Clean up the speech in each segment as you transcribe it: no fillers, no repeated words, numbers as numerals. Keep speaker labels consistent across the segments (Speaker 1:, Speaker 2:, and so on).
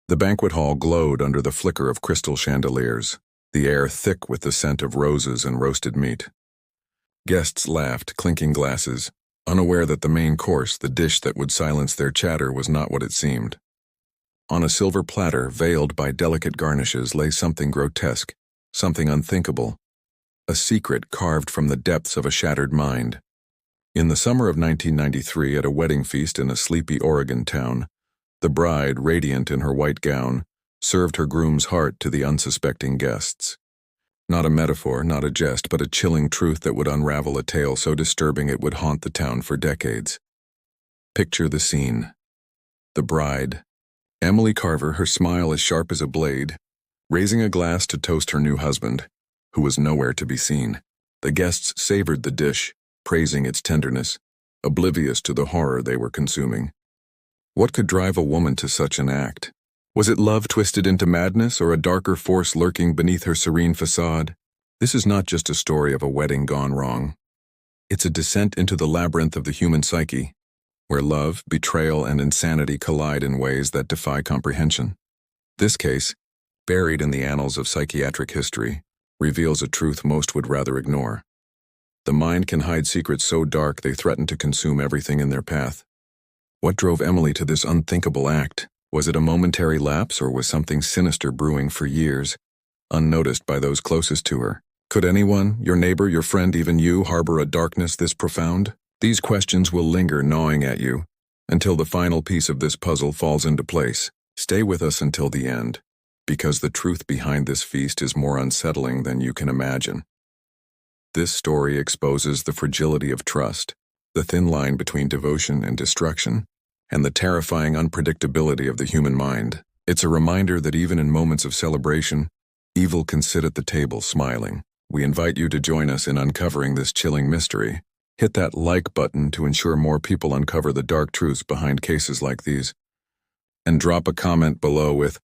Speaker 1: The banquet hall glowed under the flicker of crystal chandeliers, the air thick with the scent of roses and roasted meat. Guests laughed, clinking glasses, unaware that the main course, the dish that would silence their chatter, was not what it seemed. On a silver platter, veiled by delicate garnishes, lay something grotesque, something unthinkable, a secret carved from the depths of a shattered mind. In the summer of 1993, at a wedding feast in a sleepy Oregon town, the bride, radiant in her white gown, served her groom's heart to the unsuspecting guests. Not a metaphor, not a jest, but a chilling truth that would unravel a tale so disturbing it would haunt the town for decades. Picture the scene. The bride, Emily Carver, her smile as sharp as a blade, raising a glass to toast her new husband, who was nowhere to be seen. The guests savored the dish, praising its tenderness, oblivious to the horror they were consuming. What could drive a woman to such an act? Was it love twisted into madness, or a darker force lurking beneath her serene facade? This is not just a story of a wedding gone wrong. It's a descent into the labyrinth of the human psyche, where love, betrayal, and insanity collide in ways that defy comprehension. This case, buried in the annals of psychiatric history, reveals a truth most would rather ignore. The mind can hide secrets so dark they threaten to consume everything in their path. What drove Emily to this unthinkable act? Was it a momentary lapse, or was something sinister brewing for years, unnoticed by those closest to her? Could anyone, your neighbor, your friend, even you, harbor a darkness this profound? These questions will linger gnawing at you until the final piece of this puzzle falls into place. Stay with us until the end, because the truth behind this feast is more unsettling than you can imagine. This story exposes the fragility of trust, the thin line between devotion and destruction, and the terrifying unpredictability of the human mind. It's a reminder that even in moments of celebration, evil can sit at the table smiling. We invite you to join us in uncovering this chilling mystery. Hit that like button to ensure more people uncover the dark truths behind cases like these. And drop a comment below with,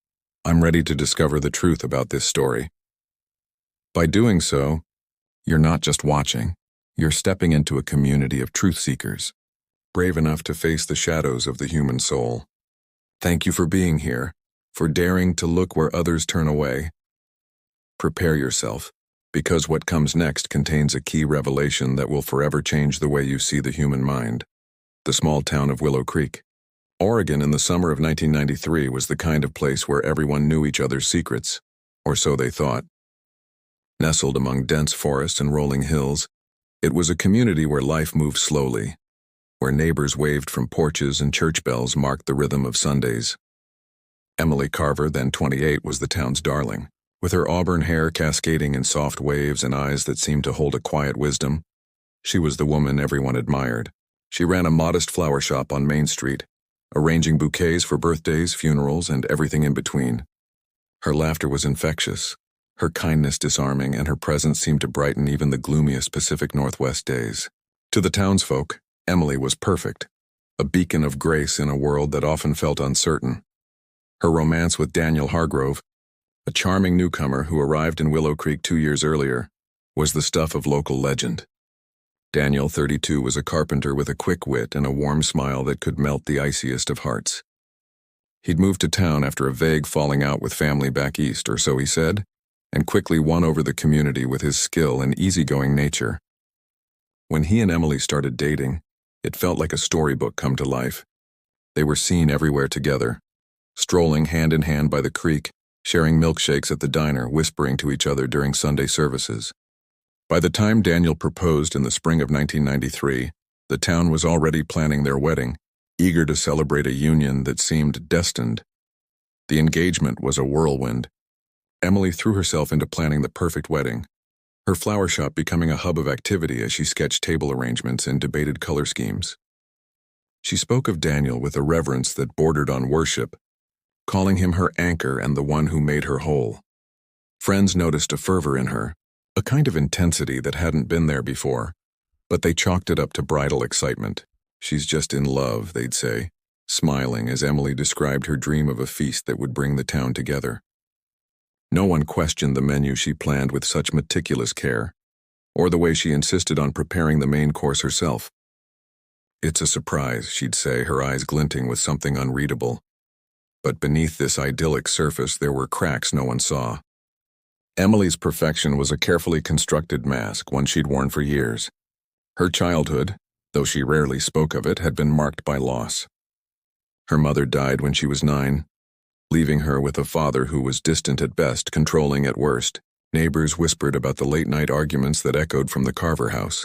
Speaker 1: "I'm ready to discover the truth about this story." By doing so, you're not just watching, you're stepping into a community of truth seekers, brave enough to face the shadows of the human soul. Thank you for being here, for daring to look where others turn away. Prepare yourself, because what comes next contains a key revelation that will forever change the way you see the human mind. The small town of Willow Creek, Oregon, in the summer of 1993 was the kind of place where everyone knew each other's secrets, or so they thought. Nestled among dense forests and rolling hills, it was a community where life moved slowly, where neighbors waved from porches and church bells marked the rhythm of Sundays. Emily Carver, then 28, was the town's darling. With her auburn hair cascading in soft waves and eyes that seemed to hold a quiet wisdom, she was the woman everyone admired. She ran a modest flower shop on Main Street, arranging bouquets for birthdays, funerals, and everything in between. Her laughter was infectious, her kindness disarming, and her presence seemed to brighten even the gloomiest Pacific Northwest days. To the townsfolk, Emily was perfect, a beacon of grace in a world that often felt uncertain. Her romance with Daniel Hargrove, a charming newcomer who arrived in Willow Creek 2 years earlier, was the stuff of local legend. Daniel, 32, was a carpenter with a quick wit and a warm smile that could melt the iciest of hearts. He'd moved to town after a vague falling out with family back east, or so he said, and quickly won over the community with his skill and easygoing nature. When he and Emily started dating, it felt like a storybook come to life. They were seen everywhere together, strolling hand in hand by the creek, sharing milkshakes at the diner, whispering to each other during Sunday services. By the time Daniel proposed in the spring of 1993, the town was already planning their wedding, eager to celebrate a union that seemed destined. The engagement was a whirlwind. Emily threw herself into planning the perfect wedding, her flower shop becoming a hub of activity as she sketched table arrangements and debated color schemes. She spoke of Daniel with a reverence that bordered on worship, calling him her anchor and the one who made her whole. Friends noticed a fervor in her, a kind of intensity that hadn't been there before, but they chalked it up to bridal excitement. "She's just in love," they'd say, smiling as Emily described her dream of a feast that would bring the town together. No one questioned the menu she planned with such meticulous care, or the way she insisted on preparing the main course herself. "It's a surprise," she'd say, her eyes glinting with something unreadable. But beneath this idyllic surface there were cracks no one saw. Emily's perfection was a carefully constructed mask, one she'd worn for years. Her childhood, though she rarely spoke of it, had been marked by loss. Her mother died when she was 9, leaving her with a father who was distant at best, controlling at worst. Neighbors whispered about the late-night arguments that echoed from the Carver house,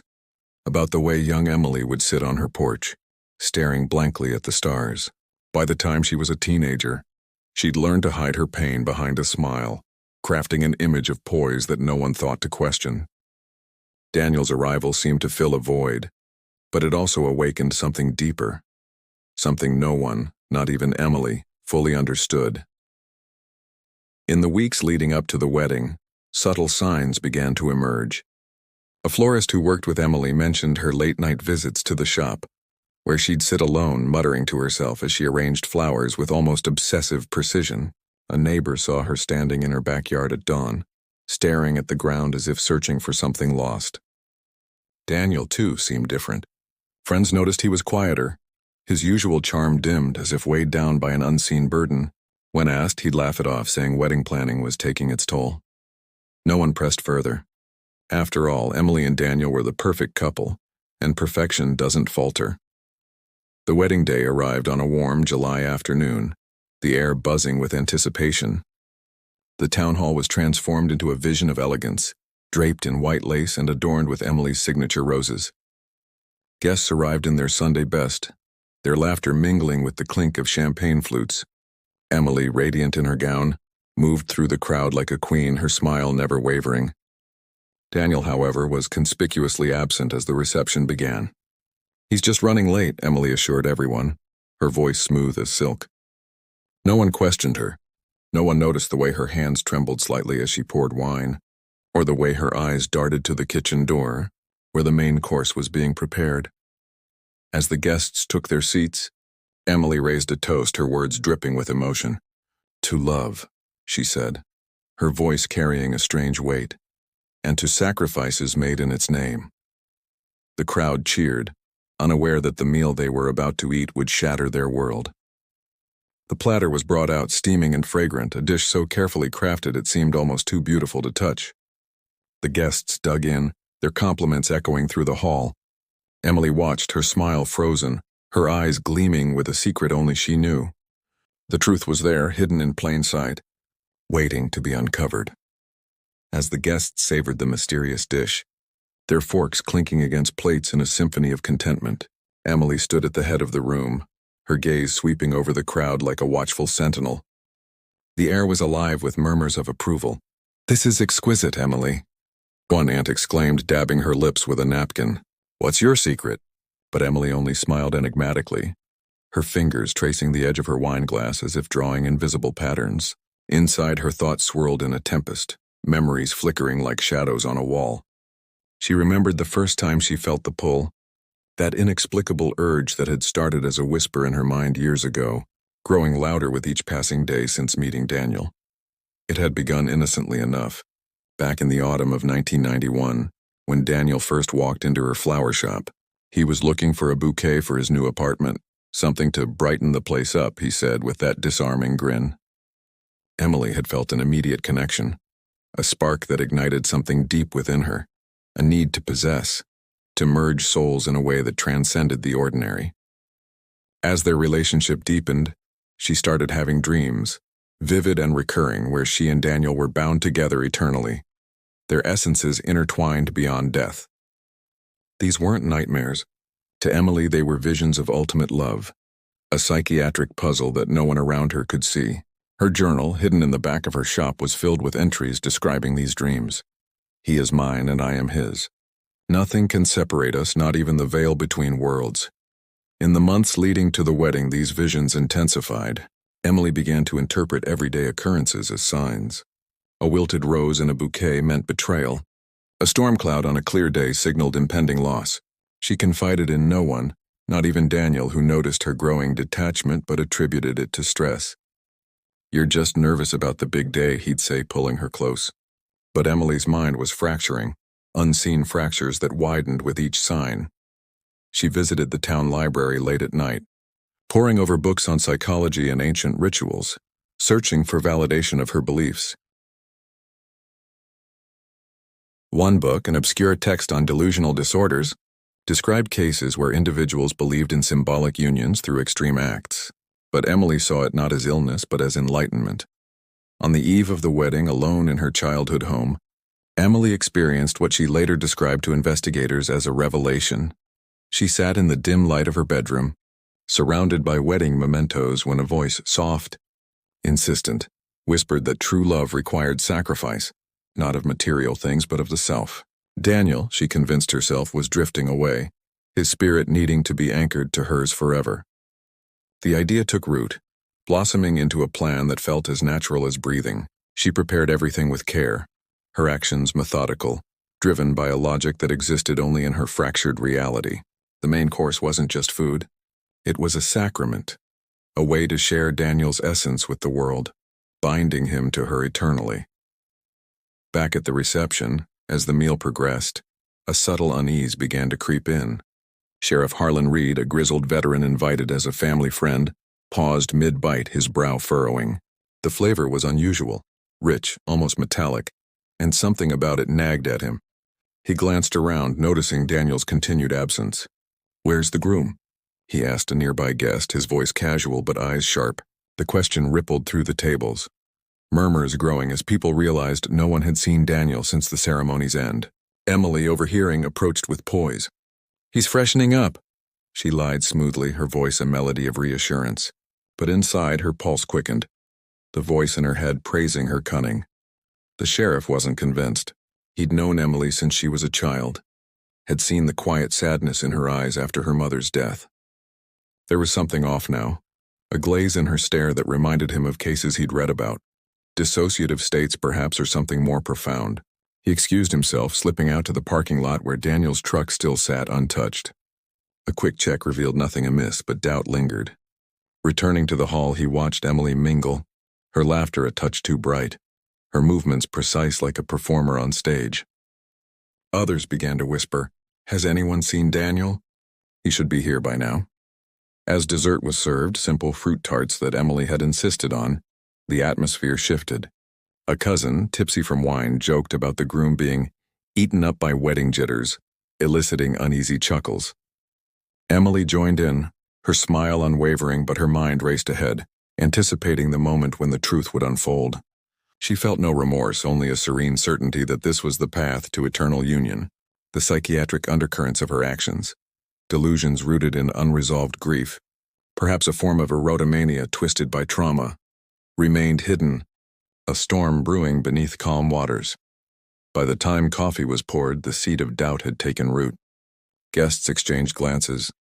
Speaker 1: about the way young Emily would sit on her porch, staring blankly at the stars. By the time she was a teenager, she'd learned to hide her pain behind a smile, crafting an image of poise that no one thought to question. Daniel's arrival seemed to fill a void, but it also awakened something deeper, something no one, not even Emily, fully understood. In the weeks leading up to the wedding, subtle signs began to emerge. A florist who worked with Emily mentioned her late-night visits to the shop, where she'd sit alone, muttering to herself as she arranged flowers with almost obsessive precision. A neighbor saw her standing in her backyard at dawn, staring at the ground as if searching for something lost. Daniel, too, seemed different. Friends noticed he was quieter. His usual charm dimmed, as if weighed down by an unseen burden. When asked, he'd laugh it off, saying wedding planning was taking its toll. No one pressed further. After all, Emily and Daniel were the perfect couple, and perfection doesn't falter. The wedding day arrived on a warm July afternoon, the air buzzing with anticipation. The town hall was transformed into a vision of elegance, draped in white lace and adorned with Emily's signature roses. Guests arrived in their Sunday best, their laughter mingling with the clink of champagne flutes. Emily, radiant in her gown, moved through the crowd like a queen, her smile never wavering. Daniel, however, was conspicuously absent as the reception began. "He's just running late," Emily assured everyone, her voice smooth as silk. No one questioned her. No one noticed the way her hands trembled slightly as she poured wine, or the way her eyes darted to the kitchen door, where the main course was being prepared. As the guests took their seats, Emily raised a toast, her words dripping with emotion. "To love," she said, her voice carrying a strange weight, "and to sacrifices made in its name." The crowd cheered, unaware that the meal they were about to eat would shatter their world. The platter was brought out steaming and fragrant, a dish so carefully crafted it seemed almost too beautiful to touch. The guests dug in, their compliments echoing through the hall. Emily watched, her smile frozen, her eyes gleaming with a secret only she knew. The truth was there, hidden in plain sight, waiting to be uncovered. As the guests savored the mysterious dish, their forks clinking against plates in a symphony of contentment, Emily stood at the head of the room, her gaze sweeping over the crowd like a watchful sentinel. The air was alive with murmurs of approval. "This is exquisite, Emily," one aunt exclaimed, dabbing her lips with a napkin. "What's your secret?" But Emily only smiled enigmatically, her fingers tracing the edge of her wineglass as if drawing invisible patterns. Inside, her thoughts swirled in a tempest, memories flickering like shadows on a wall. She remembered the first time she felt the pull, that inexplicable urge that had started as a whisper in her mind years ago, growing louder with each passing day since meeting Daniel. It had begun innocently enough, back in the autumn of 1991, when Daniel first walked into her flower shop. He was looking for a bouquet for his new apartment, something to brighten the place up, he said with that disarming grin. Emily had felt an immediate connection, a spark that ignited something deep within her, a need to possess, to merge souls in a way that transcended the ordinary. As their relationship deepened, she started having dreams, vivid and recurring, where she and Daniel were bound together eternally, their essences intertwined beyond death. These weren't nightmares. To Emily, they were visions of ultimate love, a psychiatric puzzle that no one around her could see. Her journal, hidden in the back of her shop, was filled with entries describing these dreams. "He is mine and I am his. Nothing can separate us, not even the veil between worlds." In the months leading to the wedding, these visions intensified. Emily began to interpret everyday occurrences as signs. A wilted rose in a bouquet meant betrayal. A storm cloud on a clear day signaled impending loss. She confided in no one, not even Daniel, who noticed her growing detachment but attributed it to stress. "You're just nervous about the big day," he'd say, pulling her close. But Emily's mind was fracturing, unseen fractures that widened with each sign. She visited the town library late at night, poring over books on psychology and ancient rituals, searching for validation of her beliefs. One book, an obscure text on delusional disorders, described cases where individuals believed in symbolic unions through extreme acts, but Emily saw it not as illness but as enlightenment. On the eve of the wedding, alone in her childhood home, Emily experienced what she later described to investigators as a revelation. She sat in the dim light of her bedroom, surrounded by wedding mementos, when a voice, soft, insistent, whispered that true love required sacrifice, not of material things but of the self. Daniel, she convinced herself, was drifting away, his spirit needing to be anchored to hers forever. The idea took root, blossoming into a plan that felt as natural as breathing. She prepared everything with care, her actions methodical, driven by a logic that existed only in her fractured reality. The main course wasn't just food. It was a sacrament, a way to share Daniel's essence with the world, binding him to her eternally. Back at the reception, as the meal progressed, a subtle unease began to creep in. Sheriff Harlan Reed, a grizzled veteran invited as a family friend, paused mid-bite, his brow furrowing. The flavor was unusual, rich, almost metallic, and something about it nagged at him. He glanced around, noticing Daniel's continued absence. "Where's the groom?" he asked a nearby guest, his voice casual but eyes sharp. The question rippled through the tables, murmurs growing as people realized no one had seen Daniel since the ceremony's end. Emily, overhearing, approached with poise. "He's freshening up," she lied smoothly, her voice a melody of reassurance. But inside, her pulse quickened, the voice in her head praising her cunning. The sheriff wasn't convinced. He'd known Emily since she was a child, had seen the quiet sadness in her eyes after her mother's death. There was something off now, a glaze in her stare that reminded him of cases he'd read about. Dissociative states, perhaps, or something more profound. He excused himself, slipping out to the parking lot where Daniel's truck still sat untouched. A quick check revealed nothing amiss, but doubt lingered. Returning to the hall, he watched Emily mingle, her laughter a touch too bright, her movements precise like a performer on stage. Others began to whisper, "Has anyone seen Daniel? He should be here by now." As dessert was served, simple fruit tarts that Emily had insisted on, the atmosphere shifted. A cousin, tipsy from wine, joked about the groom being eaten up by wedding jitters, eliciting uneasy chuckles. Emily joined in, her smile unwavering, but her mind raced ahead, anticipating the moment when the truth would unfold. She felt no remorse, only a serene certainty that this was the path to eternal union. The psychiatric undercurrents of her actions, delusions rooted in unresolved grief, perhaps a form of erotomania twisted by trauma, remained hidden, a storm brewing beneath calm waters. By the time coffee was poured, the seed of doubt had taken root. Guests exchanged glances,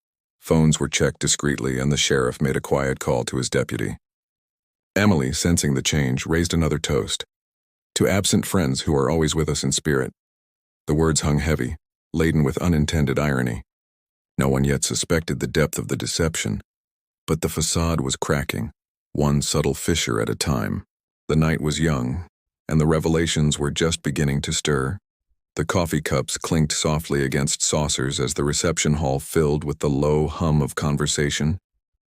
Speaker 1: phones were checked discreetly, and the sheriff made a quiet call to his deputy. Emily, sensing the change, raised another toast. "To absent friends who are always with us in spirit." The words hung heavy, laden with unintended irony. No one yet suspected the depth of the deception, but the facade was cracking, one subtle fissure at a time. The night was young, and the revelations were just beginning to stir. The coffee cups clinked softly against saucers as the reception hall filled with the low hum of conversation.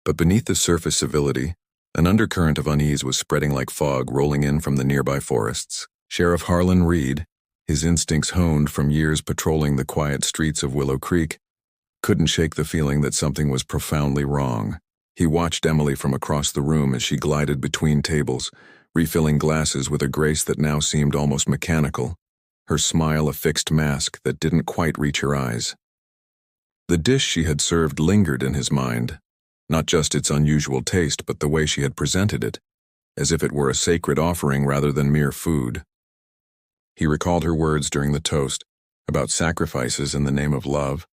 Speaker 1: But beneath the surface civility, an undercurrent of unease was spreading like fog rolling in from the nearby forests. Sheriff Harlan Reed, his instincts honed from years patrolling the quiet streets of Willow Creek, couldn't shake the feeling that something was profoundly wrong. He watched Emily from across the room as she glided between tables, refilling glasses with a grace that now seemed almost mechanical, her smile a fixed mask that didn't quite reach her eyes. The dish she had served lingered in his mind, not just its unusual taste but the way she had presented it, as if it were a sacred offering rather than mere food. He recalled her words during the toast, about sacrifices in the name of love,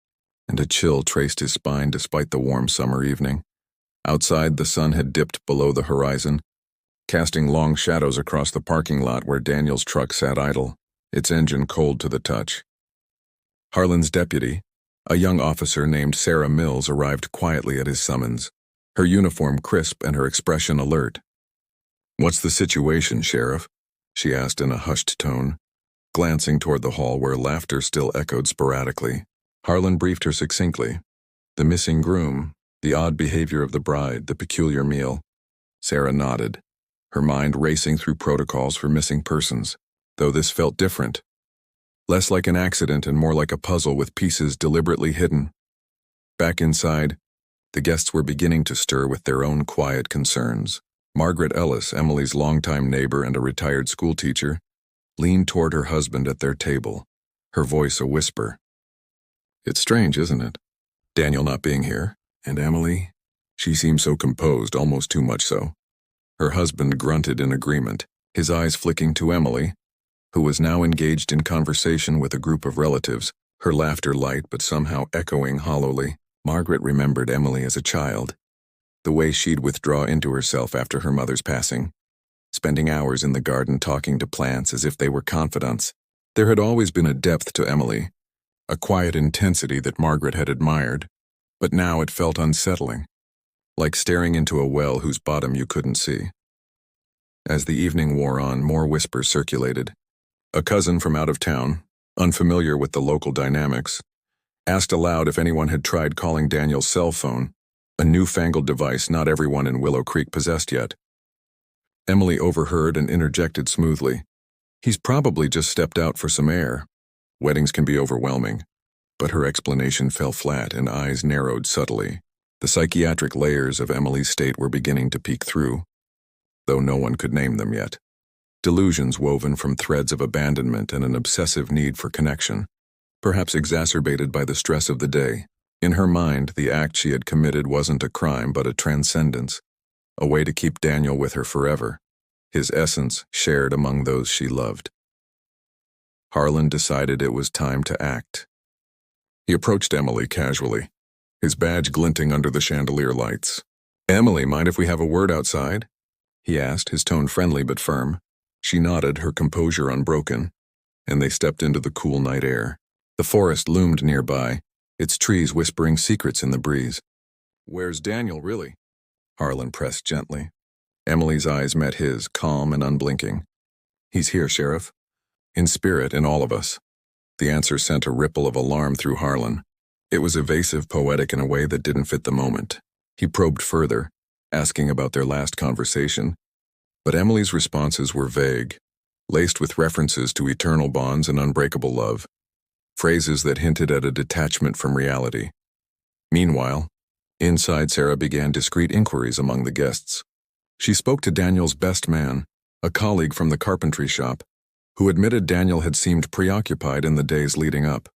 Speaker 1: and a chill traced his spine despite the warm summer evening. Outside, the sun had dipped below the horizon, casting long shadows across the parking lot where Daniel's truck sat idle, its engine cold to the touch. Harlan's deputy, a young officer named Sarah Mills, arrived quietly at his summons, her uniform crisp and her expression alert. "What's the situation, Sheriff?" she asked in a hushed tone, glancing toward the hall where laughter still echoed sporadically. Harlan briefed her succinctly. "The missing groom, The odd behavior of the bride, the peculiar meal. Sarah nodded, her mind racing through protocols for missing persons, though this felt different. Less like an accident and more like a puzzle with pieces deliberately hidden. Back inside, the guests were beginning to stir with their own quiet concerns. Margaret Ellis, Emily's longtime neighbor and a retired schoolteacher, leaned toward her husband at their table, her voice a whisper. "It's strange, isn't it? Daniel not being here, and Emily, she seemed so composed, almost too much so." Her husband grunted in agreement, his eyes flicking to Emily, who was now engaged in conversation with a group of relatives, her laughter light but somehow echoing hollowly. Margaret remembered Emily as a child, the way she'd withdraw into herself after her mother's passing, spending hours in the garden talking to plants as if they were confidants. There had always been a depth to Emily, a quiet intensity that Margaret had admired, but now it felt unsettling, like staring into a well whose bottom you couldn't see. As the evening wore on, more whispers circulated. A cousin from out of town, unfamiliar with the local dynamics, asked aloud if anyone had tried calling Daniel's cell phone, a newfangled device not everyone in Willow Creek possessed yet. Emily overheard and interjected smoothly. "He's probably just stepped out for some air. Weddings can be overwhelming." But her explanation fell flat and eyes narrowed subtly. The psychiatric layers of Emily's state were beginning to peek through, though no one could name them yet. Delusions woven from threads of abandonment and an obsessive need for connection, perhaps exacerbated by the stress of the day. In her mind, the act she had committed wasn't a crime but a transcendence, a way to keep Daniel with her forever, his essence shared among those she loved. Harlan decided it was time to act. He approached Emily casually, his badge glinting under the chandelier lights. "Emily, mind if we have a word outside?" he asked, his tone friendly but firm. She nodded, her composure unbroken, and they stepped into the cool night air. The forest loomed nearby, its trees whispering secrets in the breeze. "Where's Daniel, really?" Harlan pressed gently. Emily's eyes met his, calm and unblinking. "He's here, Sheriff. In spirit, in all of us." The answer sent a ripple of alarm through Harlan. It was evasive, poetic in a way that didn't fit the moment. He probed further, asking about their last conversation, but Emily's responses were vague, laced with references to eternal bonds and unbreakable love, phrases that hinted at a detachment from reality. Meanwhile, inside, Sarah began discreet inquiries among the guests. She spoke to Daniel's best man, a colleague from the carpentry shop, who admitted Daniel had seemed preoccupied in the days leading up.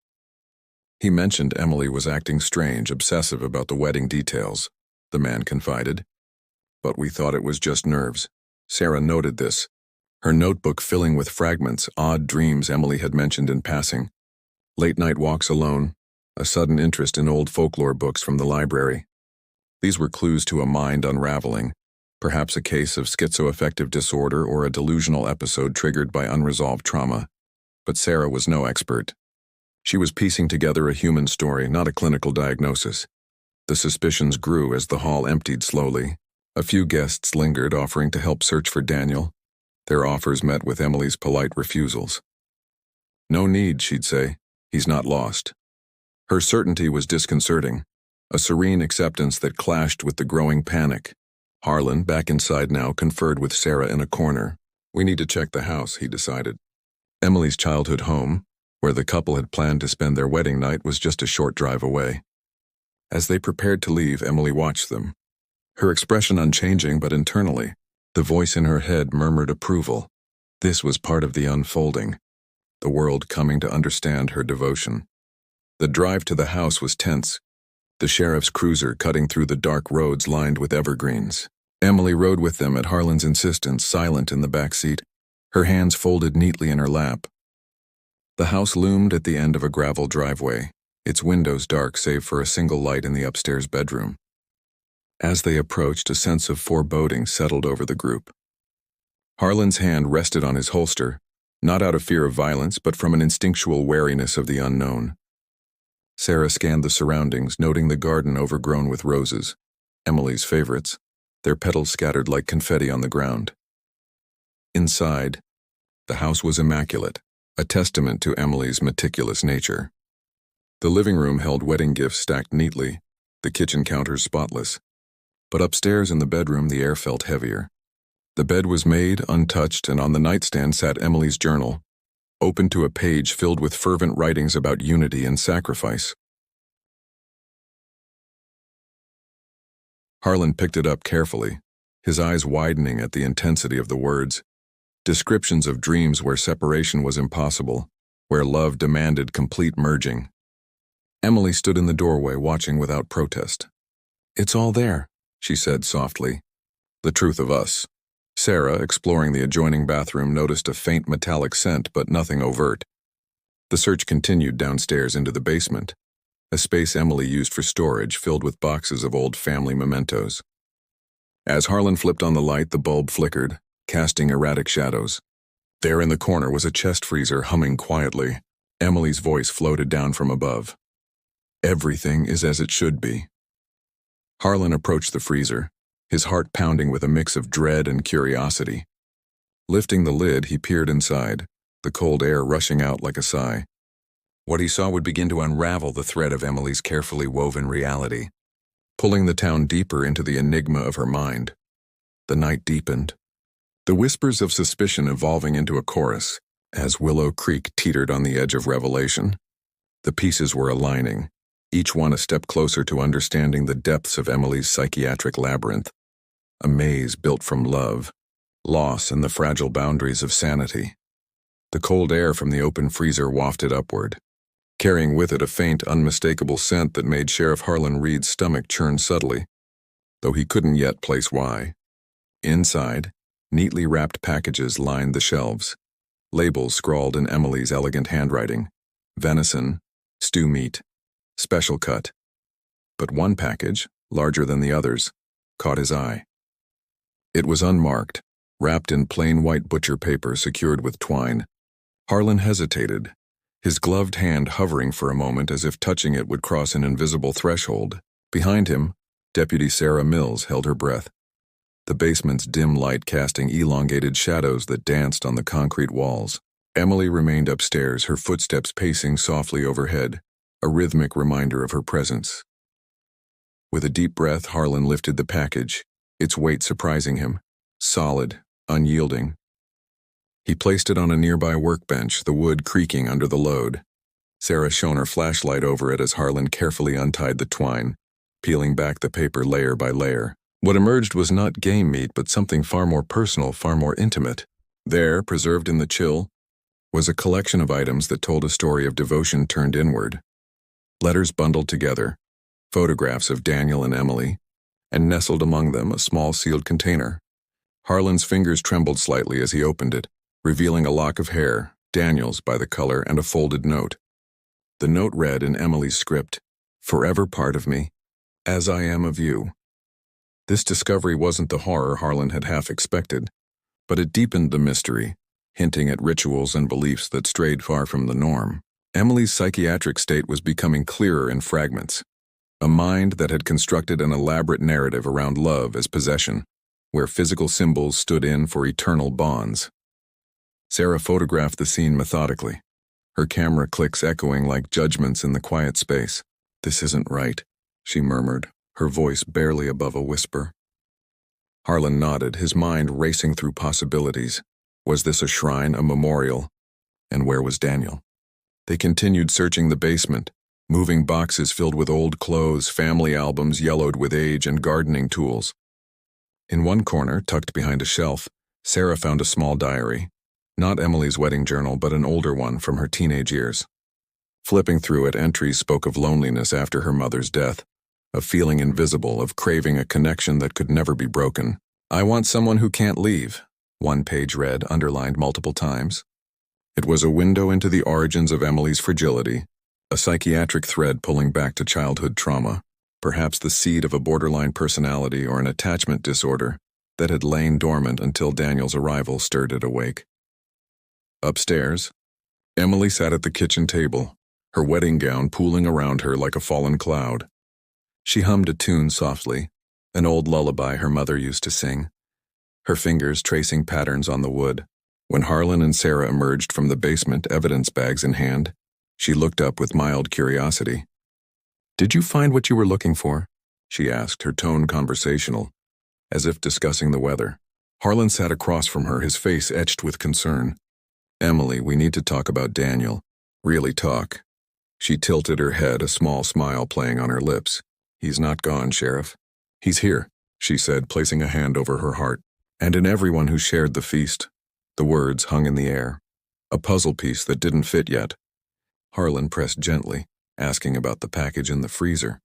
Speaker 1: He mentioned Emily was acting strange, obsessive about the wedding details, the man confided. "But we thought it was just nerves." Sarah noted this, her notebook filling with fragments, odd dreams Emily had mentioned in passing. Late-night walks alone, a sudden interest in old folklore books from the library. These were clues to a mind unraveling, perhaps a case of schizoaffective disorder or a delusional episode triggered by unresolved trauma. But Sarah was no expert. She was piecing together a human story, not a clinical diagnosis. The suspicions grew as the hall emptied slowly. A few guests lingered, offering to help search for Daniel. Their offers met with Emily's polite refusals. "No need," she'd say. "He's not lost." Her certainty was disconcerting, a serene acceptance that clashed with the growing panic. Harlan, back inside now, conferred with Sarah in a corner. "We need to check the house," he decided. Emily's childhood home, where the couple had planned to spend their wedding night, was just a short drive away. As they prepared to leave, Emily watched them, her expression unchanging, but internally, the voice in her head murmured approval. This was part of the unfolding, the world coming to understand her devotion. The drive to the house was tense, the sheriff's cruiser cutting through the dark roads lined with evergreens. Emily rode with them at Harlan's insistence, silent in the back seat, her hands folded neatly in her lap. The house loomed at the end of a gravel driveway, its windows dark save for a single light in the upstairs bedroom. As they approached, a sense of foreboding settled over the group. Harlan's hand rested on his holster, not out of fear of violence, but from an instinctual wariness of the unknown. Sarah scanned the surroundings, noting the garden overgrown with roses, Emily's favorites, their petals scattered like confetti on the ground. Inside, the house was immaculate, a testament to Emily's meticulous nature. The living room held wedding gifts stacked neatly, the kitchen counters spotless. But upstairs in the bedroom, the air felt heavier. The bed was made, untouched, and on the nightstand sat Emily's journal, open to a page filled with fervent writings about unity and sacrifice. Harlan picked it up carefully, his eyes widening at the intensity of the words. Descriptions of dreams where separation was impossible, where love demanded complete merging. Emily stood in the doorway, watching without protest. "It's all there," she said softly. "The truth of us." Sarah, exploring the adjoining bathroom, noticed a faint metallic scent, but nothing overt. The search continued downstairs into the basement, a space Emily used for storage, filled with boxes of old family mementos. As Harlan flipped on the light, the bulb flickered, casting erratic shadows. There in the corner was a chest freezer humming quietly. Emily's voice floated down from above. "Everything is as it should be." Harlan approached the freezer, his heart pounding with a mix of dread and curiosity. Lifting the lid, he peered inside, the cold air rushing out like a sigh. What he saw would begin to unravel the thread of Emily's carefully woven reality, pulling the town deeper into the enigma of her mind. The night deepened, the whispers of suspicion evolving into a chorus, as Willow Creek teetered on the edge of revelation. The pieces were aligning, each one a step closer to understanding the depths of Emily's psychiatric labyrinth, a maze built from love, loss, and the fragile boundaries of sanity. The cold air from the open freezer wafted upward, carrying with it a faint, unmistakable scent that made Sheriff Harlan Reed's stomach churn subtly, though he couldn't yet place why. Inside, neatly wrapped packages lined the shelves, labels scrawled in Emily's elegant handwriting: venison, stew meat, special cut. But one package, larger than the others, caught his eye. It was unmarked, wrapped in plain white butcher paper secured with twine. Harlan hesitated, his gloved hand hovering for a moment as if touching it would cross an invisible threshold. Behind him, Deputy Sarah Mills held her breath, the basement's dim light casting elongated shadows that danced on the concrete walls. Emily remained upstairs, her footsteps pacing softly overhead, a rhythmic reminder of her presence. With a deep breath, Harlan lifted the package, its weight surprising him, solid, unyielding. He placed it on a nearby workbench, the wood creaking under the load. Sarah shone her flashlight over it as Harlan carefully untied the twine, peeling back the paper layer by layer. What emerged was not game meat, but something far more personal, far more intimate. There, preserved in the chill, was a collection of items that told a story of devotion turned inward. Letters bundled together, photographs of Daniel and Emily, and nestled among them a small sealed container. Harlan's fingers trembled slightly as he opened it, revealing a lock of hair, Daniel's by the color, and a folded note. The note read in Emily's script, "Forever part of me, as I am of you." This discovery wasn't the horror Harlan had half expected, but it deepened the mystery, hinting at rituals and beliefs that strayed far from the norm. Emily's psychiatric state was becoming clearer in fragments, a mind that had constructed an elaborate narrative around love as possession, where physical symbols stood in for eternal bonds. Sarah photographed the scene methodically, her camera clicks echoing like judgments in the quiet space. "This isn't right," she murmured, her voice barely above a whisper. Harlan nodded, his mind racing through possibilities. Was this a shrine, a memorial? And where was Daniel? They continued searching the basement, moving boxes filled with old clothes, family albums yellowed with age, and gardening tools. In one corner, tucked behind a shelf, Sarah found a small diary. Not Emily's wedding journal, but an older one from her teenage years. Flipping through it, entries spoke of loneliness after her mother's death, of feeling invisible, of craving a connection that could never be broken. "I want someone who can't leave," one page read, underlined multiple times. It was a window into the origins of Emily's fragility, a psychiatric thread pulling back to childhood trauma, perhaps the seed of a borderline personality or an attachment disorder that had lain dormant until Daniel's arrival stirred it awake. Upstairs, Emily sat at the kitchen table, her wedding gown pooling around her like a fallen cloud. She hummed a tune softly, an old lullaby her mother used to sing, her fingers tracing patterns on the wood. When Harlan and Sarah emerged from the basement, evidence bags in hand, she looked up with mild curiosity. "Did you find what you were looking for?" she asked, her tone conversational, as if discussing the weather. Harlan sat across from her, his face etched with concern. "Emily, we need to talk about Daniel. Really talk." She tilted her head, a small smile playing on her lips. "He's not gone, Sheriff. He's here," she said, placing a hand over her heart. "And in everyone who shared the feast." The words hung in the air. A puzzle piece that didn't fit yet. Harlan pressed gently, asking about the package in the freezer.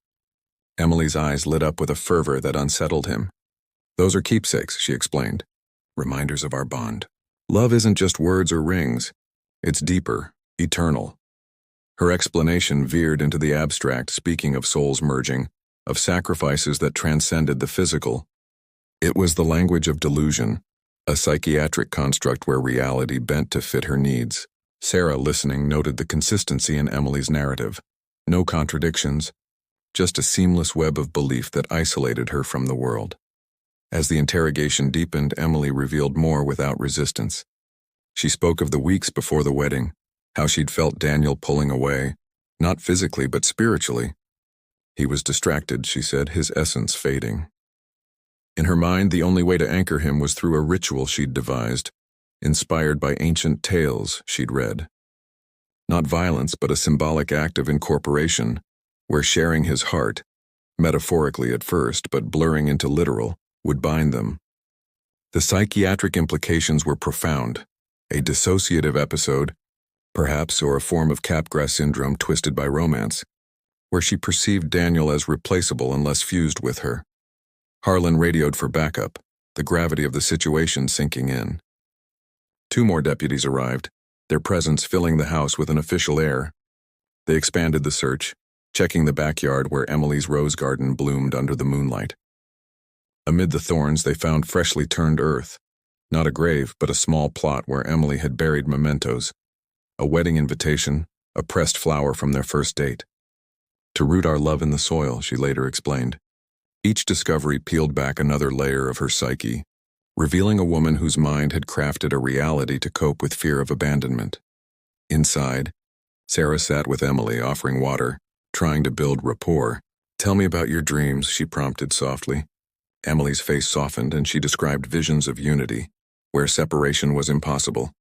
Speaker 1: Emily's eyes lit up with a fervor that unsettled him. "Those are keepsakes," she explained. "Reminders of our bond. Love isn't just words or rings. It's deeper, eternal." Her explanation veered into the abstract, speaking of souls merging, of sacrifices that transcended the physical. It was the language of delusion, a psychiatric construct where reality bent to fit her needs. Sarah, listening, noted the consistency in Emily's narrative. No contradictions, just a seamless web of belief that isolated her from the world. As the interrogation deepened, Emily revealed more without resistance. She spoke of the weeks before the wedding, how she'd felt Daniel pulling away, not physically but spiritually. He was distracted, she said, his essence fading. In her mind, the only way to anchor him was through a ritual she'd devised, inspired by ancient tales she'd read. Not violence, but a symbolic act of incorporation, where sharing his heart, metaphorically at first but blurring into literal, would bind them. The psychiatric implications were profound. A dissociative episode, perhaps, or a form of Capgras syndrome twisted by romance, where she perceived Daniel as replaceable unless fused with her. Harlan radioed for backup, the gravity of the situation sinking in. 2 more deputies arrived, their presence filling the house with an official air. They expanded the search, checking the backyard where Emily's rose garden bloomed under the moonlight. Amid the thorns, they found freshly turned earth, not a grave, but a small plot where Emily had buried mementos, a wedding invitation, a pressed flower from their first date. "To root our love in the soil," she later explained. Each discovery peeled back another layer of her psyche, revealing a woman whose mind had crafted a reality to cope with fear of abandonment. Inside, Sarah sat with Emily, offering water, trying to build rapport. "Tell me about your dreams," she prompted softly. Emily's face softened and she described visions of unity, where separation was impossible.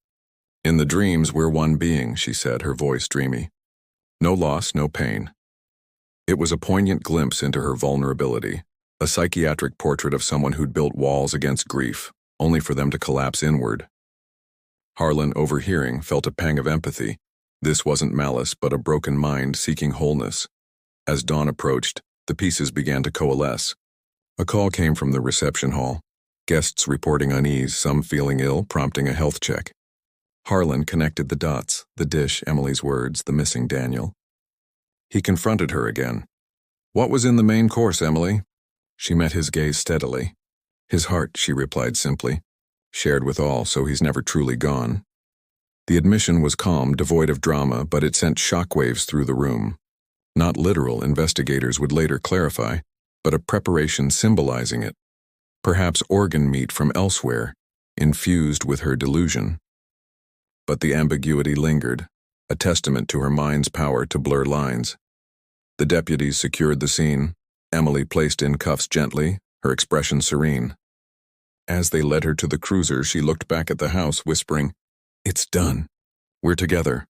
Speaker 1: "In the dreams, we're one being," she said, her voice dreamy. "No loss, no pain." It was a poignant glimpse into her vulnerability, a psychiatric portrait of someone who'd built walls against grief, only for them to collapse inward. Harlan, overhearing, felt a pang of empathy. This wasn't malice, but a broken mind seeking wholeness. As dawn approached, the pieces began to coalesce. A call came from the reception hall, guests reporting unease, some feeling ill, prompting a health check. Harlan connected the dots, the dish, Emily's words, the missing Daniel. He confronted her again. "What was in the main course, Emily?" She met his gaze steadily. "His heart," she replied simply. "Shared with all, so he's never truly gone." The admission was calm, devoid of drama, but it sent shockwaves through the room. Not literal, investigators would later clarify, but a preparation symbolizing it. Perhaps organ meat from elsewhere, infused with her delusion. But the ambiguity lingered, a testament to her mind's power to blur lines. The deputies secured the scene, Emily placed in cuffs gently, her expression serene. As they led her to the cruiser, she looked back at the house, whispering, "It's done. We're together."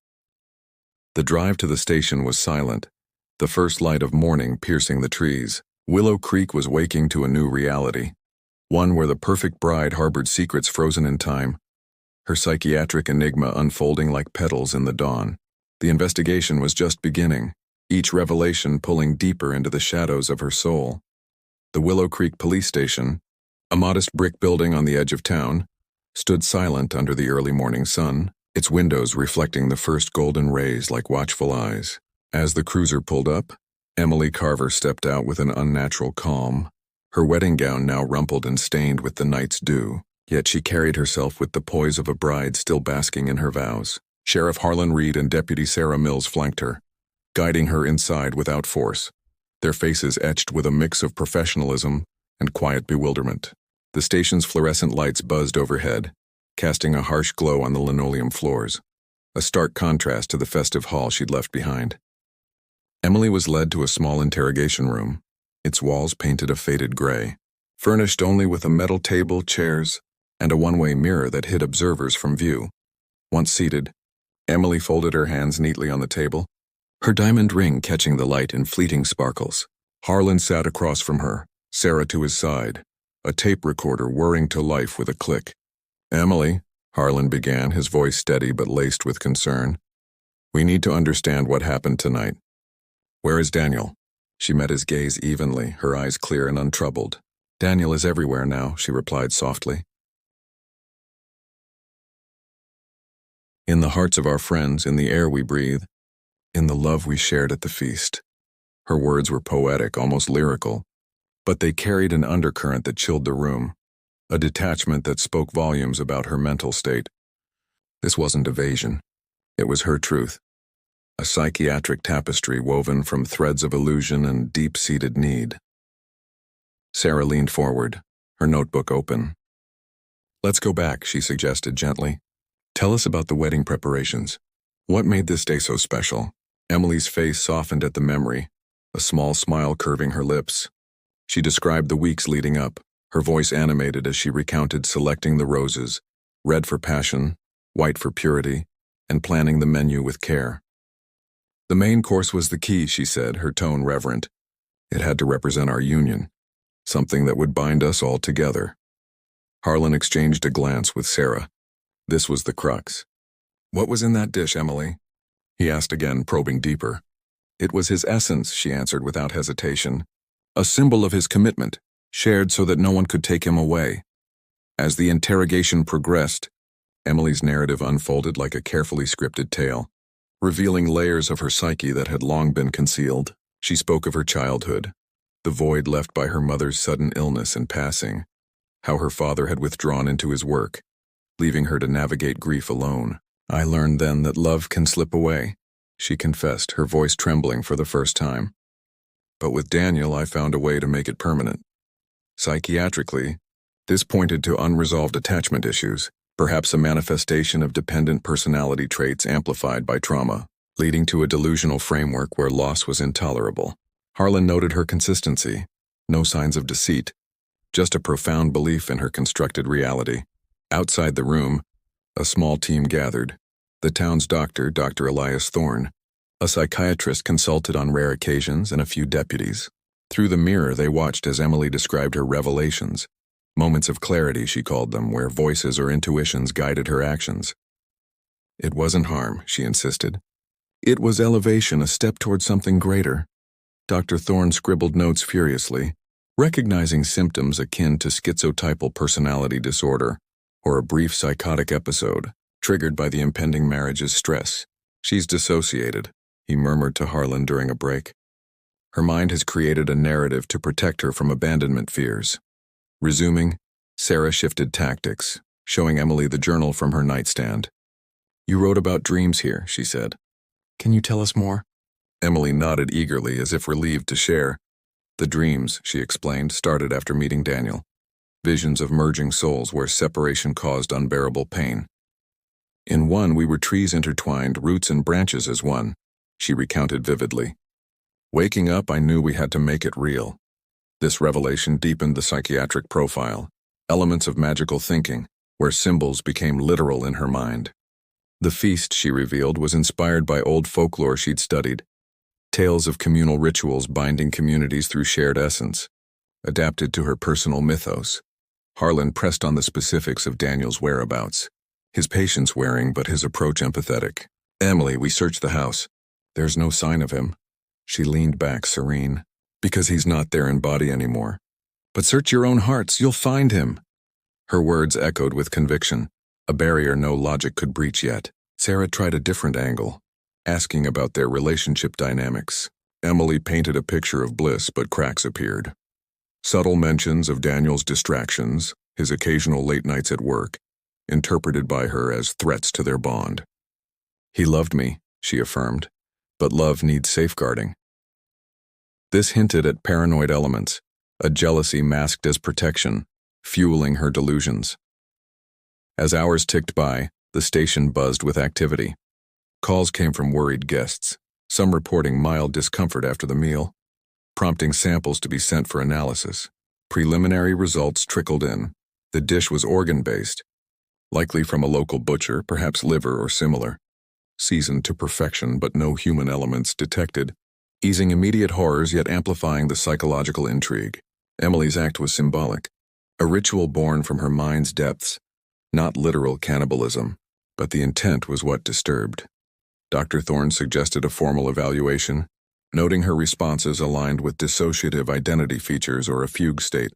Speaker 1: The drive to the station was silent, the first light of morning piercing the trees. Willow Creek was waking to a new reality, one where the perfect bride harbored secrets frozen in time, her psychiatric enigma unfolding like petals in the dawn. The investigation was just beginning, each revelation pulling deeper into the shadows of her soul. The Willow Creek Police Station, a modest brick building on the edge of town, stood silent under the early morning sun, its windows reflecting the first golden rays like watchful eyes. As the cruiser pulled up, Emily Carver stepped out with an unnatural calm, her wedding gown now rumpled and stained with the night's dew, yet she carried herself with the poise of a bride still basking in her vows. Sheriff Harlan Reed and Deputy Sarah Mills flanked her, guiding her inside without force, their faces etched with a mix of professionalism and quiet bewilderment. The station's fluorescent lights buzzed overhead, casting a harsh glow on the linoleum floors, a stark contrast to the festive hall she'd left behind. Emily was led to a small interrogation room, its walls painted a faded gray, furnished only with a metal table, chairs, and a one-way mirror that hid observers from view. Once seated, Emily folded her hands neatly on the table, her diamond ring catching the light in fleeting sparkles. Harlan sat across from her, Sarah to his side, a tape recorder whirring to life with a click. "Emily," Harlan began, his voice steady but laced with concern, "we need to understand what happened tonight. Where is Daniel?" She met his gaze evenly, her eyes clear and untroubled. "Daniel is everywhere now," she replied softly. "In the hearts of our friends, in the air we breathe, in the love we shared at the feast." Her words were poetic, almost lyrical, but they carried an undercurrent that chilled the room, a detachment that spoke volumes about her mental state. This wasn't evasion. It was her truth, a psychiatric tapestry woven from threads of illusion and deep-seated need. Sarah leaned forward, her notebook open. "Let's go back," she suggested gently. "Tell us about the wedding preparations. What made this day so special?" Emily's face softened at the memory, a small smile curving her lips. She described the weeks leading up, her voice animated as she recounted selecting the roses, red for passion, white for purity, and planning the menu with care. "The main course was the key," she said, her tone reverent. "It had to represent our union, something that would bind us all together." Harlan exchanged a glance with Sarah. This was the crux. "What was in that dish, Emily?" he asked again, probing deeper. "It was his essence," she answered without hesitation. "A symbol of his commitment, shared so that no one could take him away." As the interrogation progressed, Emily's narrative unfolded like a carefully scripted tale, revealing layers of her psyche that had long been concealed. She spoke of her childhood, the void left by her mother's sudden illness and passing, how her father had withdrawn into his work, leaving her to navigate grief alone. "I learned then that love can slip away," she confessed, her voice trembling for the first time. "But with Daniel, I found a way to make it permanent. Psychiatrically, this pointed to unresolved attachment issues, perhaps a manifestation of dependent personality traits amplified by trauma, leading to a delusional framework where loss was intolerable." Harlan noted her consistency, no signs of deceit, just a profound belief in her constructed reality. Outside the room, a small team gathered. The town's doctor, Dr. Elias Thorne, a psychiatrist consulted on rare occasions, and a few deputies. Through the mirror, they watched as Emily described her revelations, moments of clarity, she called them, where voices or intuitions guided her actions. "It wasn't harm," she insisted. "It was elevation, a step toward something greater." Dr. Thorne scribbled notes furiously, recognizing symptoms akin to schizotypal personality disorder, or a brief psychotic episode, triggered by the impending marriage's stress. "She's dissociated," he murmured to Harlan during a break. "Her mind has created a narrative to protect her from abandonment fears." Resuming, Sarah shifted tactics, showing Emily the journal from her nightstand. "You wrote about dreams here," she said. "Can you tell us more?" Emily nodded eagerly, as if relieved to share. "The dreams," she explained, "started after meeting Daniel. Visions of merging souls where separation caused unbearable pain. In one, we were trees intertwined, roots and branches as one," she recounted vividly. "Waking up, I knew we had to make it real." This revelation deepened the psychiatric profile, elements of magical thinking, where symbols became literal in her mind. The feast, she revealed, was inspired by old folklore she'd studied, tales of communal rituals binding communities through shared essence, adapted to her personal mythos. Harlan pressed on the specifics of Daniel's whereabouts, his patience wearing but his approach empathetic. "Emily, we searched the house. There's no sign of him." She leaned back, serene. "Because he's not there in body anymore. But search your own hearts, you'll find him." Her words echoed with conviction, a barrier no logic could breach yet. Sarah tried a different angle, asking about their relationship dynamics. Emily painted a picture of bliss, but cracks appeared. Subtle mentions of Daniel's distractions, his occasional late nights at work, interpreted by her as threats to their bond. "He loved me," she affirmed, "but love needs safeguarding." This hinted at paranoid elements, a jealousy masked as protection, fueling her delusions. As hours ticked by, the station buzzed with activity. Calls came from worried guests, some reporting mild discomfort after the meal. prompting samples to be sent for analysis. Preliminary results trickled in. The dish was organ-based, likely from a local butcher, perhaps liver or similar. Seasoned to perfection, but no human elements detected, easing immediate horrors yet amplifying the psychological intrigue. Emily's act was symbolic, a ritual born from her mind's depths, not literal cannibalism, but the intent was what disturbed. Dr. Thorne suggested a formal evaluation, noting her responses aligned with dissociative identity features or a fugue state,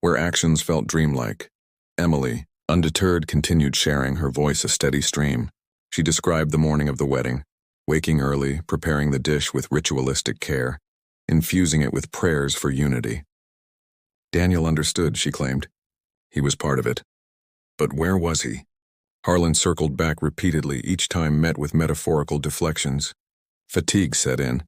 Speaker 1: where actions felt dreamlike. Emily, undeterred, continued sharing, her voice a steady stream. She described the morning of the wedding, waking early, preparing the dish with ritualistic care, infusing it with prayers for unity. Daniel understood, she claimed. He was part of it. But where was he? Harlan circled back repeatedly, each time met with metaphorical deflections. Fatigue set in,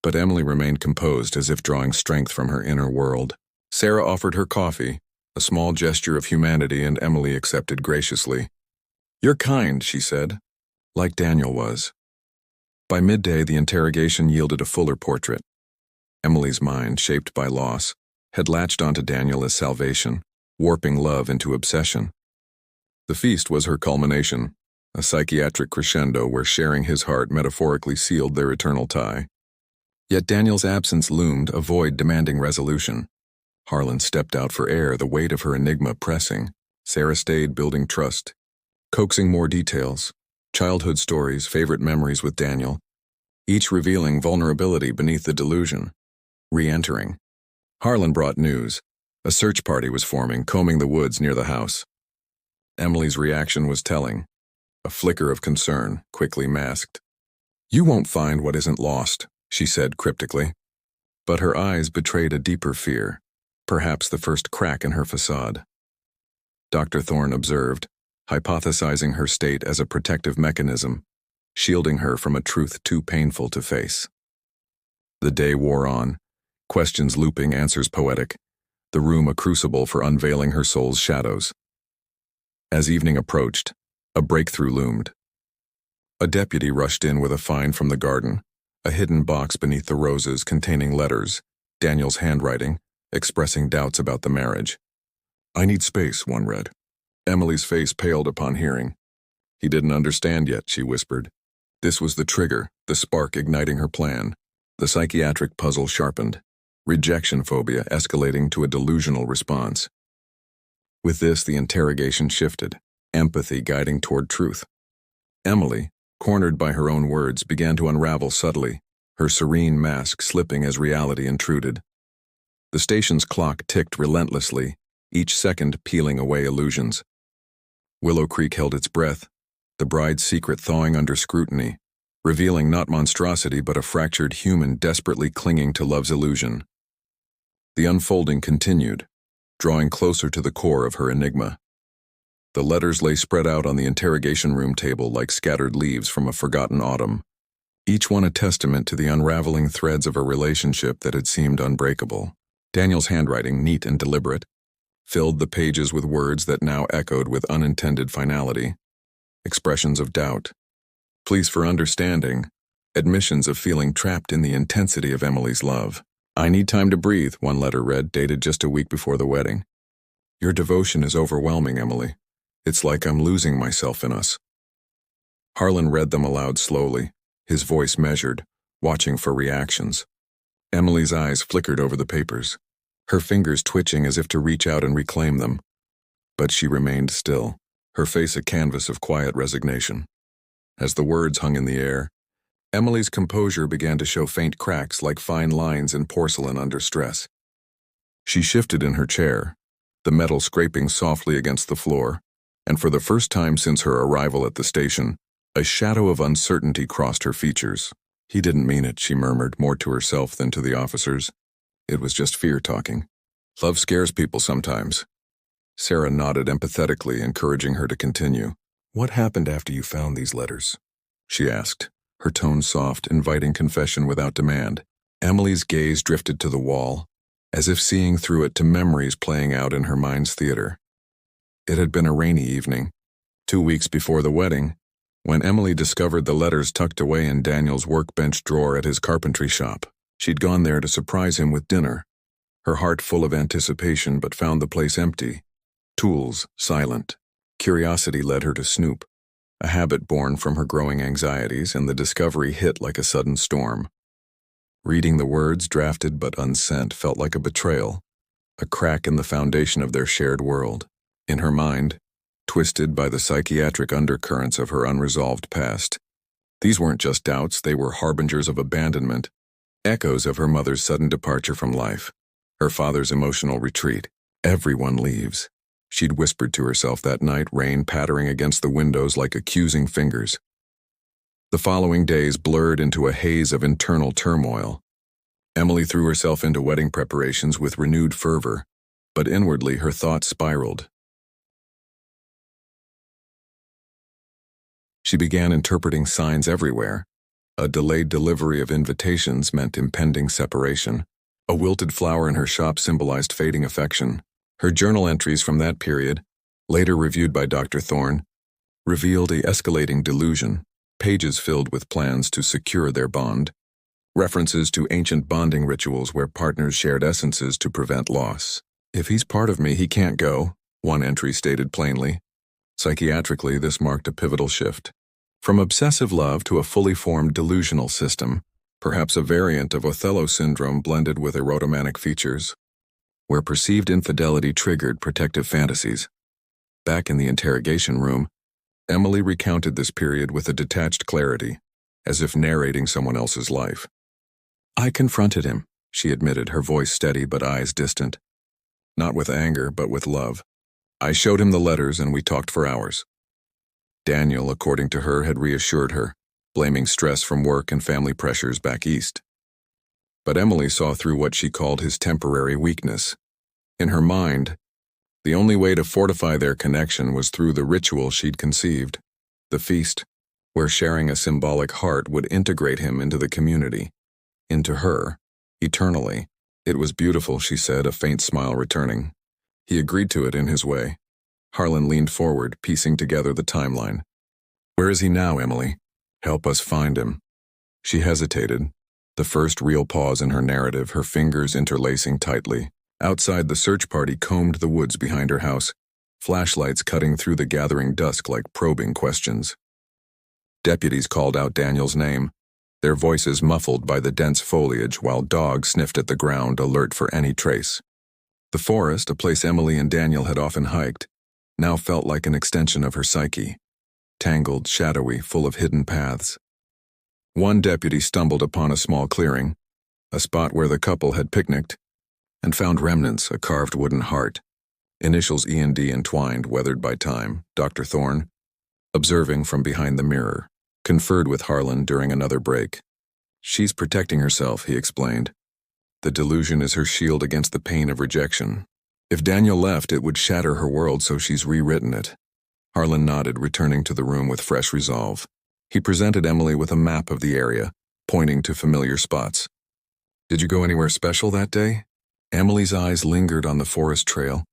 Speaker 1: but Emily remained composed, as if drawing strength from her inner world. Sarah offered her coffee, a small gesture of humanity, and Emily accepted graciously. "You're kind," she said, like Daniel was. By midday, the interrogation yielded a fuller portrait. Emily's mind, shaped by loss, had latched onto Daniel as salvation, warping love into obsession. The feast was her culmination, a psychiatric crescendo where sharing his heart metaphorically sealed their eternal tie. Yet Daniel's absence loomed, a void demanding resolution. Harlan stepped out for air, the weight of her enigma pressing. Sarah stayed, building trust, coaxing more details, childhood stories, favorite memories with Daniel, each revealing vulnerability beneath the delusion. Re-entering. Harlan brought news. A search party was forming, combing the woods near the house. Emily's reaction was telling. A flicker of concern, quickly masked. "You won't find what isn't lost," she said cryptically. But her eyes betrayed a deeper fear, perhaps the first crack in her facade. Dr. Thorne observed, hypothesizing her state as a protective mechanism, shielding her from a truth too painful to face. The day wore on, questions looping, answers poetic, the room a crucible for unveiling her soul's shadows. As evening approached, a breakthrough loomed. A deputy rushed in with a find from the garden, a hidden box beneath the roses containing letters, Daniel's handwriting, expressing doubts about the marriage. "I need space," one read. Emily's face paled upon hearing. "He didn't understand yet," she whispered. This was the trigger, the spark igniting her plan. The psychiatric puzzle sharpened, rejection phobia escalating to a delusional response. With this, the interrogation shifted, empathy guiding toward truth. Emily, cornered by her own words, began to unravel subtly, her serene mask slipping as reality intruded. The station's clock ticked relentlessly, each second peeling away illusions. Willow Creek held its breath, the bride's secret thawing under scrutiny, revealing not monstrosity but a fractured human desperately clinging to love's illusion. The unfolding continued, drawing closer to the core of her enigma. The letters lay spread out on the interrogation room table like scattered leaves from a forgotten autumn, each one a testament to the unraveling threads of a relationship that had seemed unbreakable. Daniel's handwriting, neat and deliberate, filled the pages with words that now echoed with unintended finality. Expressions of doubt, pleas for understanding, admissions of feeling trapped in the intensity of Emily's love. "I need time to breathe," one letter read, dated just a week before the wedding. "Your devotion is overwhelming, Emily. It's like I'm losing myself in us." Harlan read them aloud slowly, his voice measured, watching for reactions. Emily's eyes flickered over the papers, her fingers twitching as if to reach out and reclaim them. But she remained still, her face a canvas of quiet resignation. As the words hung in the air, Emily's composure began to show faint cracks like fine lines in porcelain under stress. She shifted in her chair, the metal scraping softly against the floor, and for the first time since her arrival at the station, a shadow of uncertainty crossed her features. "He didn't mean it," she murmured, more to herself than to the officers. "It was just fear talking. Love scares people sometimes." Sarah nodded empathetically, encouraging her to continue. "What happened after you found these letters?" she asked, her tone soft, inviting confession without demand. Emily's gaze drifted to the wall, as if seeing through it to memories playing out in her mind's theater. It had been a rainy evening, 2 weeks before the wedding, when Emily discovered the letters tucked away in Daniel's workbench drawer at his carpentry shop. She'd gone there to surprise him with dinner, her heart full of anticipation, but found the place empty. Tools silent. Curiosity led her to snoop, a habit born from her growing anxieties, and the discovery hit like a sudden storm. Reading the words, drafted but unsent, felt like a betrayal, a crack in the foundation of their shared world. In her mind, twisted by the psychiatric undercurrents of her unresolved past, these weren't just doubts, they were harbingers of abandonment, echoes of her mother's sudden departure from life, her father's emotional retreat. Everyone leaves, she'd whispered to herself that night, rain pattering against the windows like accusing fingers. The following days blurred into a haze of internal turmoil. Emily threw herself into wedding preparations with renewed fervor, but inwardly her thoughts spiraled. She began interpreting signs everywhere. A delayed delivery of invitations meant impending separation. A wilted flower in her shop symbolized fading affection. Her journal entries from that period, later reviewed by Dr. Thorne, revealed a escalating delusion, pages filled with plans to secure their bond, references to ancient bonding rituals where partners shared essences to prevent loss. "If he's part of me, he can't go," one entry stated plainly. Psychiatrically, this marked a pivotal shift. From obsessive love to a fully formed delusional system, perhaps a variant of Othello syndrome blended with erotomanic features, where perceived infidelity triggered protective fantasies. Back in the interrogation room, Emily recounted this period with a detached clarity, as if narrating someone else's life. "I confronted him," she admitted, her voice steady but eyes distant. "Not with anger, but with love. I showed him the letters and we talked for hours." Daniel, according to her, had reassured her, blaming stress from work and family pressures back east. But Emily saw through what she called his temporary weakness. In her mind, the only way to fortify their connection was through the ritual she'd conceived, the feast, where sharing a symbolic heart would integrate him into the community, into her, eternally. It was beautiful, she said, a faint smile returning. He agreed to it in his way. Harlan leaned forward, piecing together the timeline. "Where is he now, Emily? Help us find him." She hesitated, the first real pause in her narrative, her fingers interlacing tightly. Outside, the search party combed the woods behind her house, flashlights cutting through the gathering dusk like probing questions. Deputies called out Daniel's name, their voices muffled by the dense foliage while dogs sniffed at the ground, alert for any trace. The forest, a place Emily and Daniel had often hiked, now felt like an extension of her psyche, tangled, shadowy, full of hidden paths. One deputy stumbled upon a small clearing, a spot where the couple had picnicked, and found remnants, a carved wooden heart, initials E&D entwined, weathered by time. Dr. Thorne, observing from behind the mirror, conferred with Harlan during another break. "She's protecting herself," he explained. "The delusion is her shield against the pain of rejection. If Daniel left, it would shatter her world, so she's rewritten it." Harlan nodded, returning to the room with fresh resolve. He presented Emily with a map of the area, pointing to familiar spots. "Did you go anywhere special that day?" Emily's eyes lingered on the forest trail,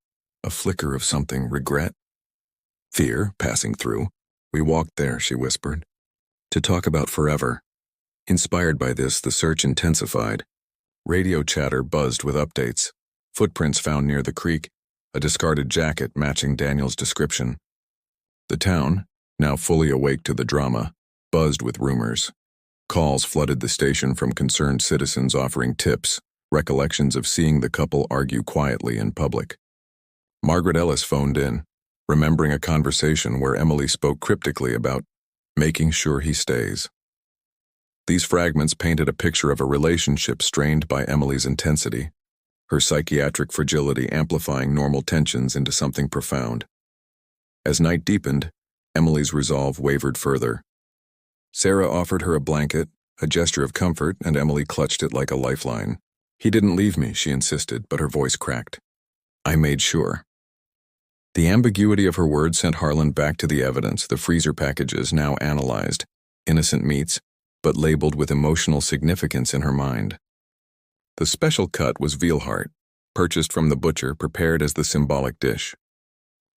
Speaker 1: a flicker of something, regret, fear passing through. "We walked there," she whispered, "to talk about forever." Inspired by this, the search intensified. Radio chatter buzzed with updates. Footprints found near the creek, a discarded jacket matching Daniel's description. The town, now fully awake to the drama, buzzed with rumors. Calls flooded the station from concerned citizens offering tips, recollections of seeing the couple argue quietly in public. Margaret Ellis phoned in, remembering a conversation where Emily spoke cryptically about making sure he stays. These fragments painted a picture of a relationship strained by Emily's intensity, her psychiatric fragility amplifying normal tensions into something profound. As night deepened, Emily's resolve wavered further. Sarah offered her a blanket, a gesture of comfort, and Emily clutched it like a lifeline. "He didn't leave me," she insisted, but her voice cracked. "I made sure." The ambiguity of her words sent Harlan back to the evidence, the freezer packages now analyzed, innocent meats, but labeled with emotional significance in her mind. The special cut was veal heart, purchased from the butcher, prepared as the symbolic dish.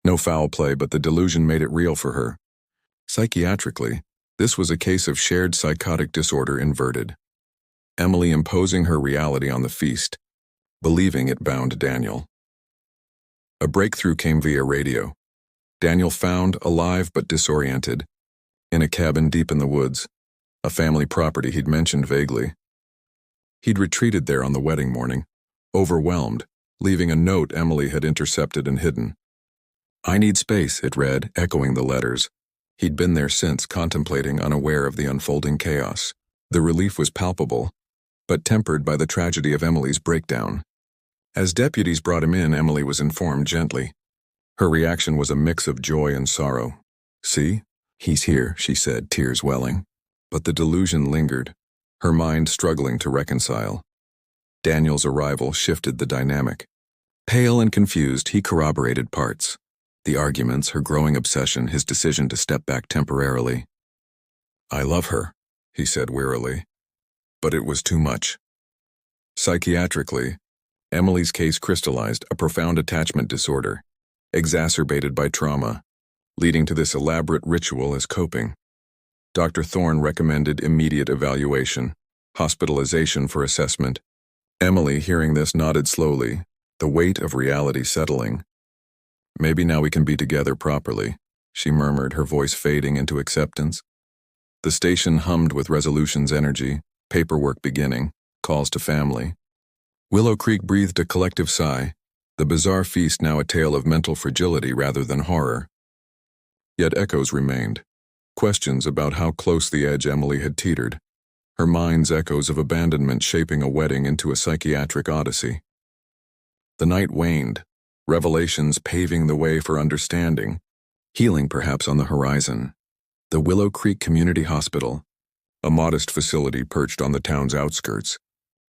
Speaker 1: No foul play, but the delusion made it real for her. Psychiatrically, this was a case of shared psychotic disorder inverted. Emily imposing her reality on the feast, believing it bound Daniel. A breakthrough came via radio. Daniel found, alive but disoriented, in a cabin deep in the woods, a family property he'd mentioned vaguely. He'd retreated there on the wedding morning, overwhelmed, leaving a note Emily had intercepted and hidden. "I need space," it read, echoing the letters. He'd been there since, contemplating, unaware of the unfolding chaos. The relief was palpable, but tempered by the tragedy of Emily's breakdown. As deputies brought him in, Emily was informed gently. Her reaction was a mix of joy and sorrow. "See? He's here," she said, tears welling. But the delusion lingered, her mind struggling to reconcile. Daniel's arrival shifted the dynamic. Pale and confused, he corroborated parts. The arguments, her growing obsession, his decision to step back temporarily. "I love her," he said wearily. But it was too much. Psychiatrically, Emily's case crystallized a profound attachment disorder, exacerbated by trauma, leading to this elaborate ritual as coping. Dr. Thorne recommended immediate evaluation, hospitalization for assessment. Emily, hearing this, nodded slowly, the weight of reality settling. "Maybe now we can be together properly," she murmured, her voice fading into acceptance. The station hummed with resolution's energy, paperwork beginning, calls to family. Willow Creek breathed a collective sigh, the bizarre feast now a tale of mental fragility rather than horror. Yet echoes remained, questions about how close the edge Emily had teetered, her mind's echoes of abandonment shaping a wedding into a psychiatric odyssey. The night waned, revelations paving the way for understanding, healing perhaps on the horizon. The Willow Creek Community Hospital, a modest facility perched on the town's outskirts,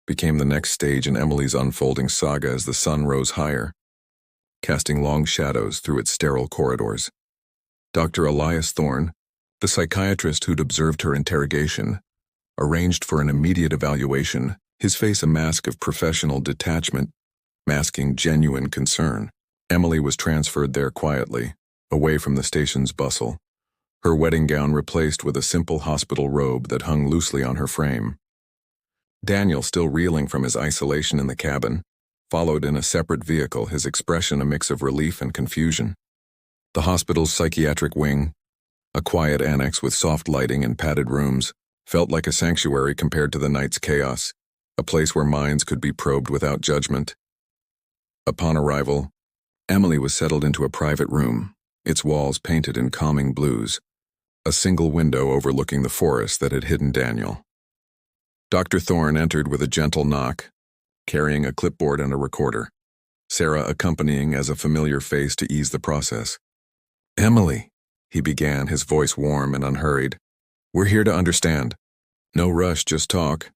Speaker 1: became the next stage in Emily's unfolding saga as the sun rose higher, casting long shadows through its sterile corridors. Dr. Elias Thorne, the psychiatrist who'd observed her interrogation, arranged for an immediate evaluation, his face a mask of professional detachment, masking genuine concern. Emily was transferred there quietly, away from the station's bustle, her wedding gown replaced with a simple hospital robe that hung loosely on her frame. Daniel, still reeling from his isolation in the cabin, followed in a separate vehicle, his expression a mix of relief and confusion. The hospital's psychiatric wing, a quiet annex with soft lighting and padded rooms, felt like a sanctuary compared to the night's chaos, a place where minds could be probed without judgment. Upon arrival, Emily was settled into a private room, its walls painted in calming blues, a single window overlooking the forest that had hidden Daniel. Dr. Thorne entered with a gentle knock, carrying a clipboard and a recorder, Sarah accompanying as a familiar face to ease the process. "Emily," he began, his voice warm and unhurried. "We're here to understand. No rush, just talk."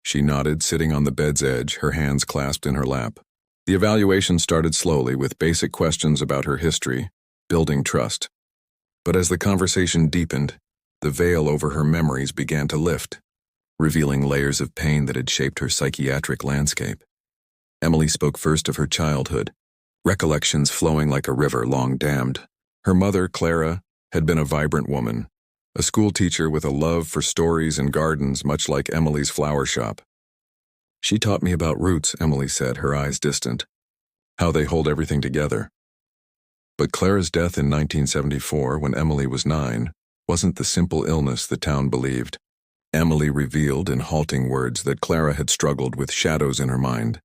Speaker 1: She nodded, sitting on the bed's edge, her hands clasped in her lap. The evaluation started slowly with basic questions about her history, building trust. But as the conversation deepened, the veil over her memories began to lift, revealing layers of pain that had shaped her psychiatric landscape. Emily spoke first of her childhood, recollections flowing like a river long dammed. Her mother, Clara, had been a vibrant woman, a school teacher with a love for stories and gardens much like Emily's flower shop. "She taught me about roots," Emily said, her eyes distant, "how they hold everything together." But Clara's death in 1974, when Emily was 9, wasn't the simple illness the town believed. Emily revealed in halting words that Clara had struggled with shadows in her mind,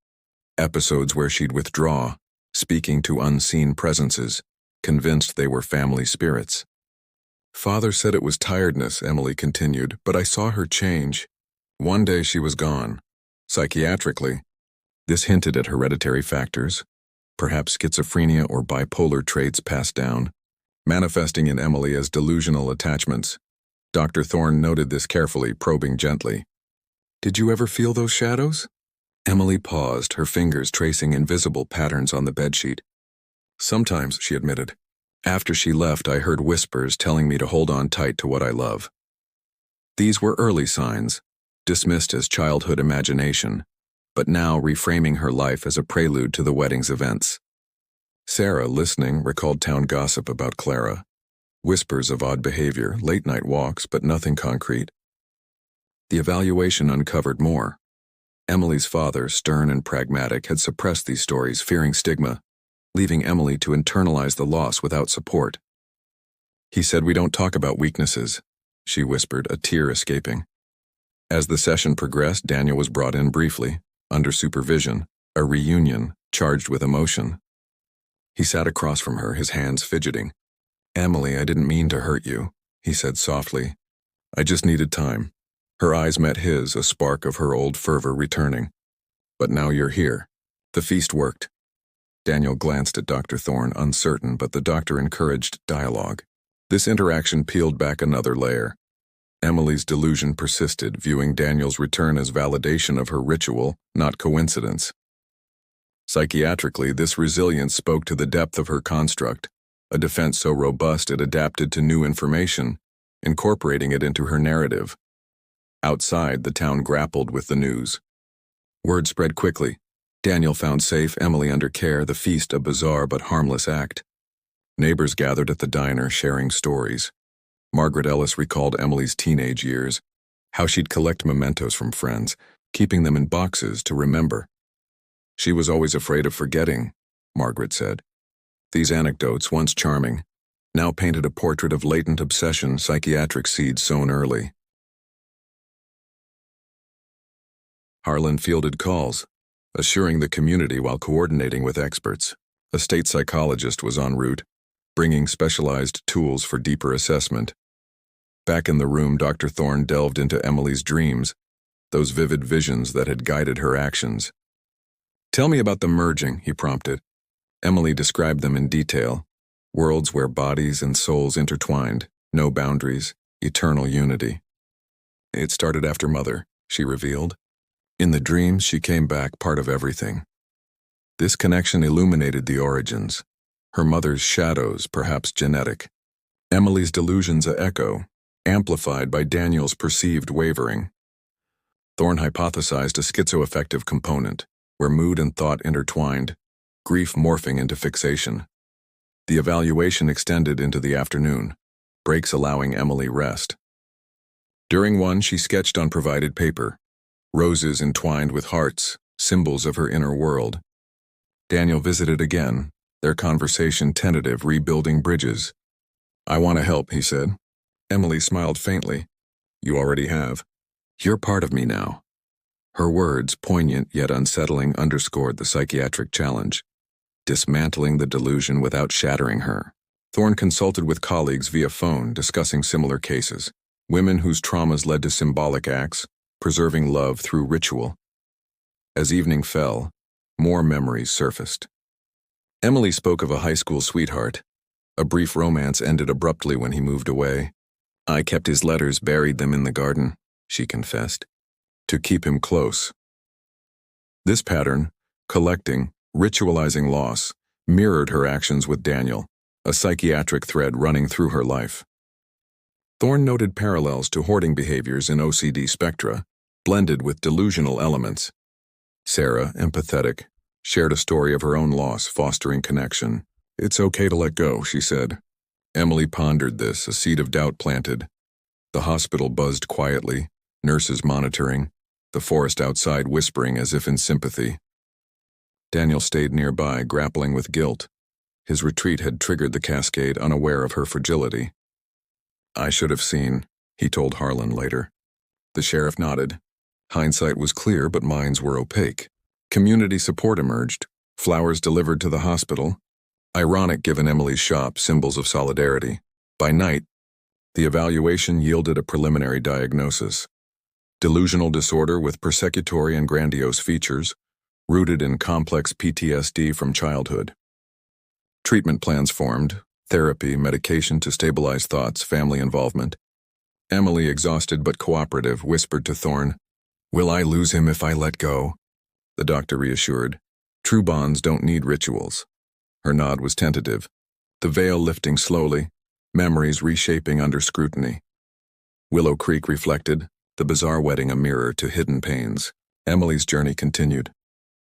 Speaker 1: episodes where she'd withdraw, speaking to unseen presences, convinced they were family spirits. "Father said it was tiredness," Emily continued, "but I saw her change. One day she was gone. Psychiatrically, this hinted at hereditary factors, perhaps schizophrenia or bipolar traits passed down, manifesting in Emily as delusional attachments. Dr. Thorne noted this carefully, probing gently. "Did you ever feel those shadows?" Emily paused, her fingers tracing invisible patterns on the bedsheet. "Sometimes," she admitted. "After she left, I heard whispers telling me to hold on tight to what I love." These were early signs, dismissed as childhood imagination, but now reframing her life as a prelude to the wedding's events. Sarah, listening, recalled town gossip about Clara. Whispers of odd behavior, late-night walks, but nothing concrete. The evaluation uncovered more. Emily's father, stern and pragmatic, had suppressed these stories, fearing stigma, leaving Emily to internalize the loss without support. He said, "We don't talk about weaknesses," she whispered, a tear escaping. As the session progressed, Daniel was brought in briefly, under supervision, a reunion charged with emotion. He sat across from her, his hands fidgeting. "Emily, I didn't mean to hurt you," he said softly. "I just needed time." Her eyes met his, a spark of her old fervor returning. "But now you're here." The feast worked. Daniel glanced at Dr. Thorne, uncertain, but the doctor encouraged dialogue. This interaction peeled back another layer. Emily's delusion persisted, viewing Daniel's return as validation of her ritual, not coincidence. Psychiatrically, this resilience spoke to the depth of her construct, a defense so robust it adapted to new information, incorporating it into her narrative. Outside, the town grappled with the news. Word spread quickly. Daniel found safe, Emily under care, the feast a bizarre but harmless act. Neighbors gathered at the diner, sharing stories. Margaret Ellis recalled Emily's teenage years, how she'd collect mementos from friends, keeping them in boxes to remember. She was always afraid of forgetting, Margaret said. These anecdotes, once charming, now painted a portrait of latent obsession, psychiatric seeds sown early. Harlan fielded calls, assuring the community while coordinating with experts. A state psychologist was en route, bringing specialized tools for deeper assessment. Back in the room, Dr. Thorne delved into Emily's dreams, those vivid visions that had guided her actions. "Tell me about the merging," he prompted. Emily described them in detail. Worlds where bodies and souls intertwined, no boundaries, eternal unity. "It started after Mother," she revealed. "In the dreams, she came back part of everything." This connection illuminated the origins. Her mother's shadows, perhaps genetic. Emily's delusions a echo, amplified by Daniel's perceived wavering. Thorne hypothesized a schizoaffective component, where mood and thought intertwined, grief morphing into fixation. The evaluation extended into the afternoon, breaks allowing Emily rest. During one, she sketched on provided paper, roses entwined with hearts, symbols of her inner world. Daniel visited again, their conversation tentative, rebuilding bridges. "I want to help," he said. Emily smiled faintly. "You already have. You're part of me now." Her words, poignant yet unsettling, underscored the psychiatric challenge, dismantling the delusion without shattering her. Thorne consulted with colleagues via phone, discussing similar cases, women whose traumas led to symbolic acts, preserving love through ritual. As evening fell, more memories surfaced. Emily spoke of a high school sweetheart. A brief romance ended abruptly when he moved away. "I kept his letters, buried them in the garden," she confessed, "to keep him close." This pattern, collecting, ritualizing loss, mirrored her actions with Daniel, a psychiatric thread running through her life. Thorne noted parallels to hoarding behaviors in OCD spectra, blended with delusional elements. Sarah, empathetic, shared a story of her own loss, fostering connection. "It's okay to let go," she said. Emily pondered this, a seed of doubt planted. The hospital buzzed quietly, nurses monitoring, the forest outside whispering as if in sympathy. Daniel stayed nearby, grappling with guilt. His retreat had triggered the cascade, unaware of her fragility. "I should have seen," he told Harlan later. The sheriff nodded. Hindsight was clear, but minds were opaque. Community support emerged, flowers delivered to the hospital. Ironic given Emily's shop, symbols of solidarity. By night, the evaluation yielded a preliminary diagnosis. Delusional disorder with persecutory and grandiose features, rooted in complex PTSD from childhood. Treatment plans formed, therapy, medication to stabilize thoughts, family involvement. Emily, exhausted but cooperative, whispered to Thorne, "Will I lose him if I let go?" The doctor reassured, "True bonds don't need rituals." Her nod was tentative, the veil lifting slowly, memories reshaping under scrutiny. Willow Creek reflected, the bizarre wedding a mirror to hidden pains. Emily's journey continued,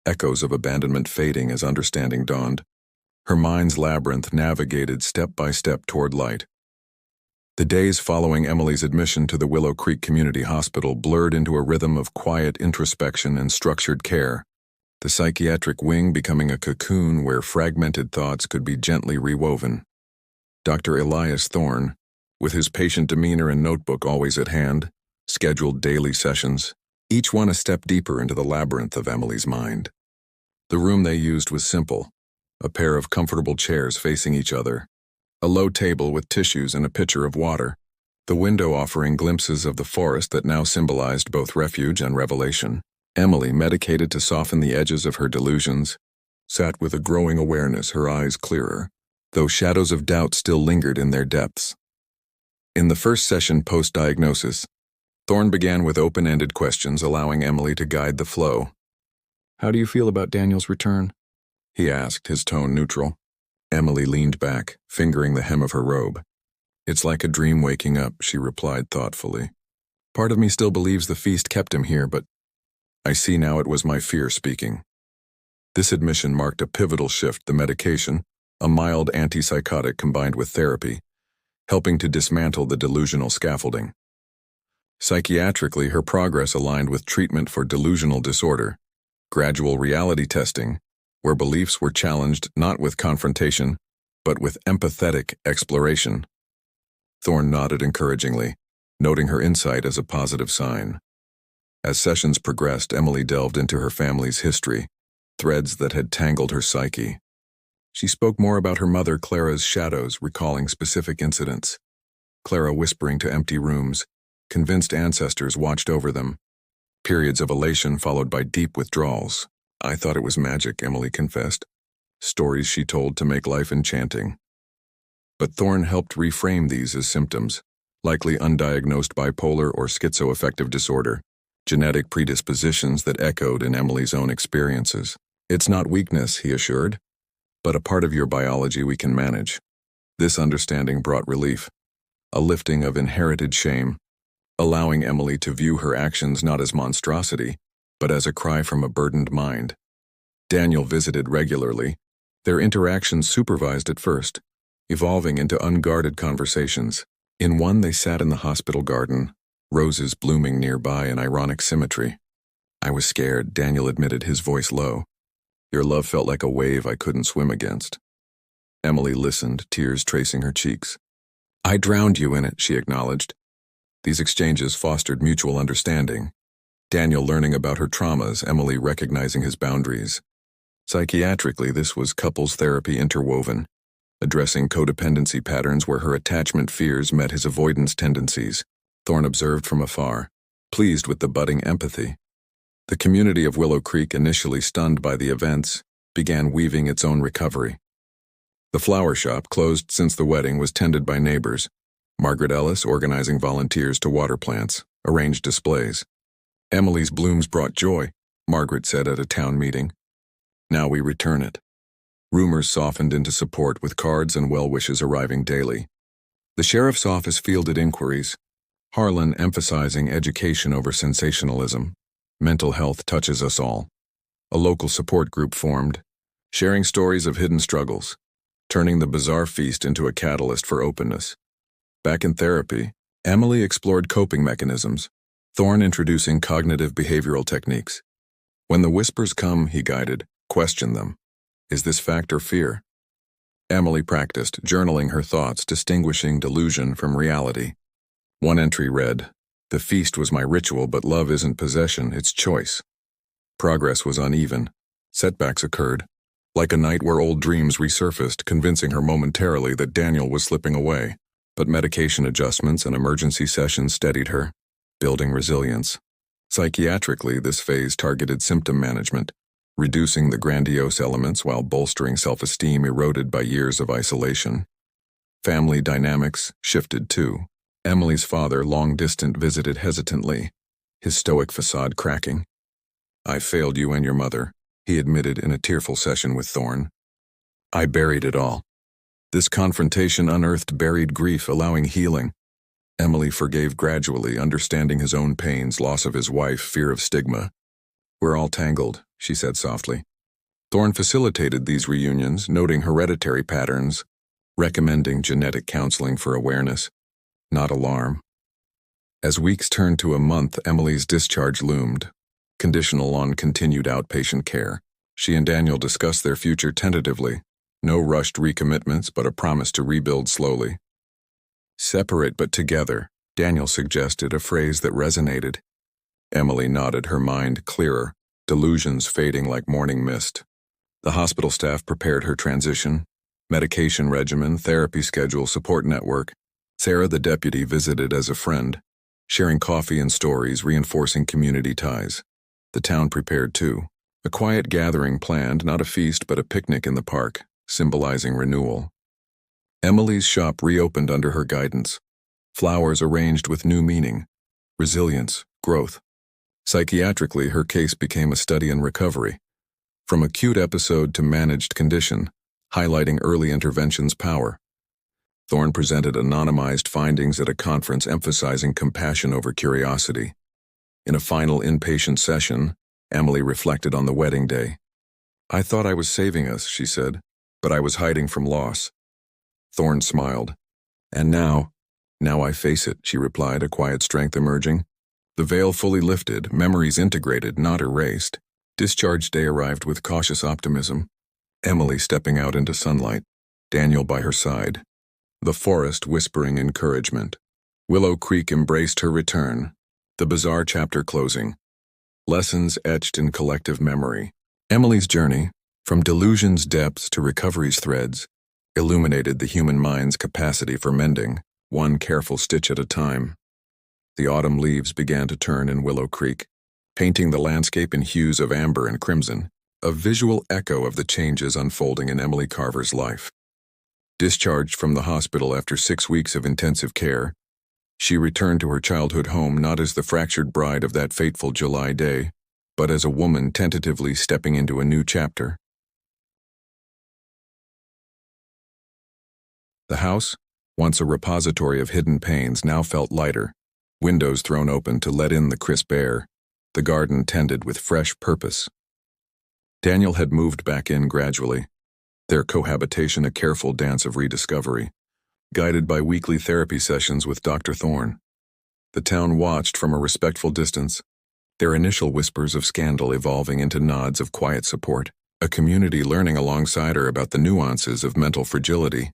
Speaker 1: echoes of abandonment fading as understanding dawned. Her mind's labyrinth navigated step by step toward light. The days following Emily's admission to the Willow Creek Community Hospital blurred into a rhythm of quiet introspection and structured care, the psychiatric wing becoming a cocoon where fragmented thoughts could be gently rewoven. Dr. Elias Thorne, with his patient demeanor and notebook always at hand, scheduled daily sessions, each one a step deeper into the labyrinth of Emily's mind. The room they used was simple, a pair of comfortable chairs facing each other, a low table with tissues and a pitcher of water, the window offering glimpses of the forest that now symbolized both refuge and revelation. Emily, medicated to soften the edges of her delusions, sat with a growing awareness, her eyes clearer, though shadows of doubt still lingered in their depths. In the first session post-diagnosis, Thorne began with open-ended questions, allowing Emily to guide the flow. "How do you feel about Daniel's return?" he asked, his tone neutral. Emily leaned back, fingering the hem of her robe. "It's like a dream waking up," she replied thoughtfully. "Part of me still believes the feast kept him here, but I see now it was my fear speaking." This admission marked a pivotal shift. The medication, a mild antipsychotic combined with therapy, helping to dismantle the delusional scaffolding. Psychiatrically, her progress aligned with treatment for delusional disorder, gradual reality testing, where beliefs were challenged not with confrontation, but with empathetic exploration. Thorne nodded encouragingly, noting her insight as a positive sign. As sessions progressed, Emily delved into her family's history, threads that had tangled her psyche. She spoke more about her mother Clara's shadows, recalling specific incidents. Clara whispering to empty rooms, convinced ancestors watched over them. Periods of elation followed by deep withdrawals. "I thought it was magic," Emily confessed. Stories she told to make life enchanting. But Thorne helped reframe these as symptoms, likely undiagnosed bipolar or schizoaffective disorder, genetic predispositions that echoed in Emily's own experiences. "It's not weakness," he assured, "but a part of your biology we can manage." This understanding brought relief, a lifting of inherited shame, allowing Emily to view her actions not as monstrosity, but as a cry from a burdened mind. Daniel visited regularly, their interactions supervised at first, evolving into unguarded conversations. In one they sat in the hospital garden, roses blooming nearby in ironic symmetry. "I was scared," Daniel admitted, his voice low. "Your love felt like a wave I couldn't swim against." Emily listened, tears tracing her cheeks. "I drowned you in it," she acknowledged. These exchanges fostered mutual understanding. Daniel learning about her traumas, Emily recognizing his boundaries. Psychiatrically, this was couples therapy interwoven, addressing codependency patterns where her attachment fears met his avoidance tendencies. Thorne observed from afar, pleased with the budding empathy. The community of Willow Creek, initially stunned by the events, began weaving its own recovery. The flower shop, closed since the wedding, was tended by neighbors. Margaret Ellis organizing volunteers to water plants, arrange displays. "Emily's blooms brought joy," Margaret said at a town meeting. "Now we return it." Rumors softened into support, with cards and well wishes arriving daily. The sheriff's office fielded inquiries, Harlan emphasizing education over sensationalism. Mental health touches us all. A local support group formed, sharing stories of hidden struggles, turning the bizarre feast into a catalyst for openness. Back in therapy, Emily explored coping mechanisms, Thorne introducing cognitive behavioral techniques. "When the whispers come," he guided, "question them. Is this fact or fear?" Emily practiced, journaling her thoughts, distinguishing delusion from reality. One entry read, "The feast was my ritual, but love isn't possession, it's choice." Progress was uneven. Setbacks occurred, like a night where old dreams resurfaced, convincing her momentarily that Daniel was slipping away. But medication adjustments and emergency sessions steadied her, building resilience. Psychiatrically, this phase targeted symptom management, reducing the grandiose elements while bolstering self-esteem eroded by years of isolation. Family dynamics shifted too. Emily's father, long distant, visited hesitantly, his stoic facade cracking. "I failed you and your mother," he admitted in a tearful session with Thorne. "I buried it all." This confrontation unearthed buried grief, allowing healing. Emily forgave gradually, understanding his own pains, loss of his wife, fear of stigma. "We're all tangled," she said softly. Thorne facilitated these reunions, noting hereditary patterns, recommending genetic counseling for awareness. not alarm. As weeks turned to a month, Emily's discharge loomed, conditional on continued outpatient care. She and Daniel discussed their future tentatively. No rushed recommitments, but a promise to rebuild slowly. Separate but together, Daniel suggested, a phrase that resonated. Emily nodded, her mind clearer, delusions fading like morning mist. The hospital staff prepared her transition. Medication regimen, therapy schedule, support network. Sarah, the deputy, visited as a friend, sharing coffee and stories, reinforcing community ties. The town prepared too. A quiet gathering planned, not a feast but a picnic in the park, symbolizing renewal. Emily's shop reopened under her guidance. Flowers arranged with new meaning. Resilience, growth. Psychiatrically, her case became a study in recovery. From acute episode to managed condition, highlighting early intervention's power. Thorne presented anonymized findings at a conference emphasizing compassion over curiosity. In a final inpatient session, Emily reflected on the wedding day. "I thought I was saving us," she said, "but I was hiding from loss." Thorne smiled. "And now I face it," she replied, a quiet strength emerging. The veil fully lifted, memories integrated, not erased. Discharge day arrived with cautious optimism. Emily stepping out into sunlight, Daniel by her side. The forest whispering encouragement. Willow Creek embraced her return. The bizarre chapter closing. Lessons etched in collective memory. Emily's journey, from delusion's depths to recovery's threads, illuminated the human mind's capacity for mending, one careful stitch at a time. The autumn leaves began to turn in Willow Creek, painting the landscape in hues of amber and crimson, a visual echo of the changes unfolding in Emily Carver's life. Discharged from the hospital after 6 weeks of intensive care, she returned to her childhood home not as the fractured bride of that fateful July day, but as a woman tentatively stepping into a new chapter. The house, once a repository of hidden pains, now felt lighter, windows thrown open to let in the crisp air, the garden tended with fresh purpose. Daniel had moved back in gradually, their cohabitation a careful dance of rediscovery, guided by weekly therapy sessions with Dr. Thorne. The town watched from a respectful distance, their initial whispers of scandal evolving into nods of quiet support, a community learning alongside her about the nuances of mental fragility.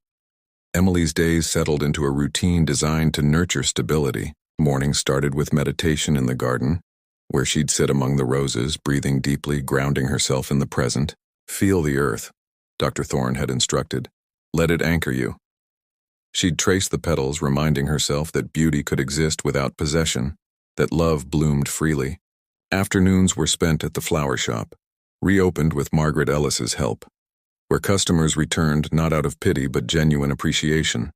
Speaker 1: Emily's days settled into a routine designed to nurture stability. Mornings started with meditation in the garden, where she'd sit among the roses, breathing deeply, grounding herself in the present. "Feel the earth," Dr. Thorne had instructed. "Let it anchor you." She'd trace the petals, reminding herself that beauty could exist without possession, that love bloomed freely. Afternoons were spent at the flower shop, reopened with Margaret Ellis's help, where customers returned not out of pity but genuine appreciation.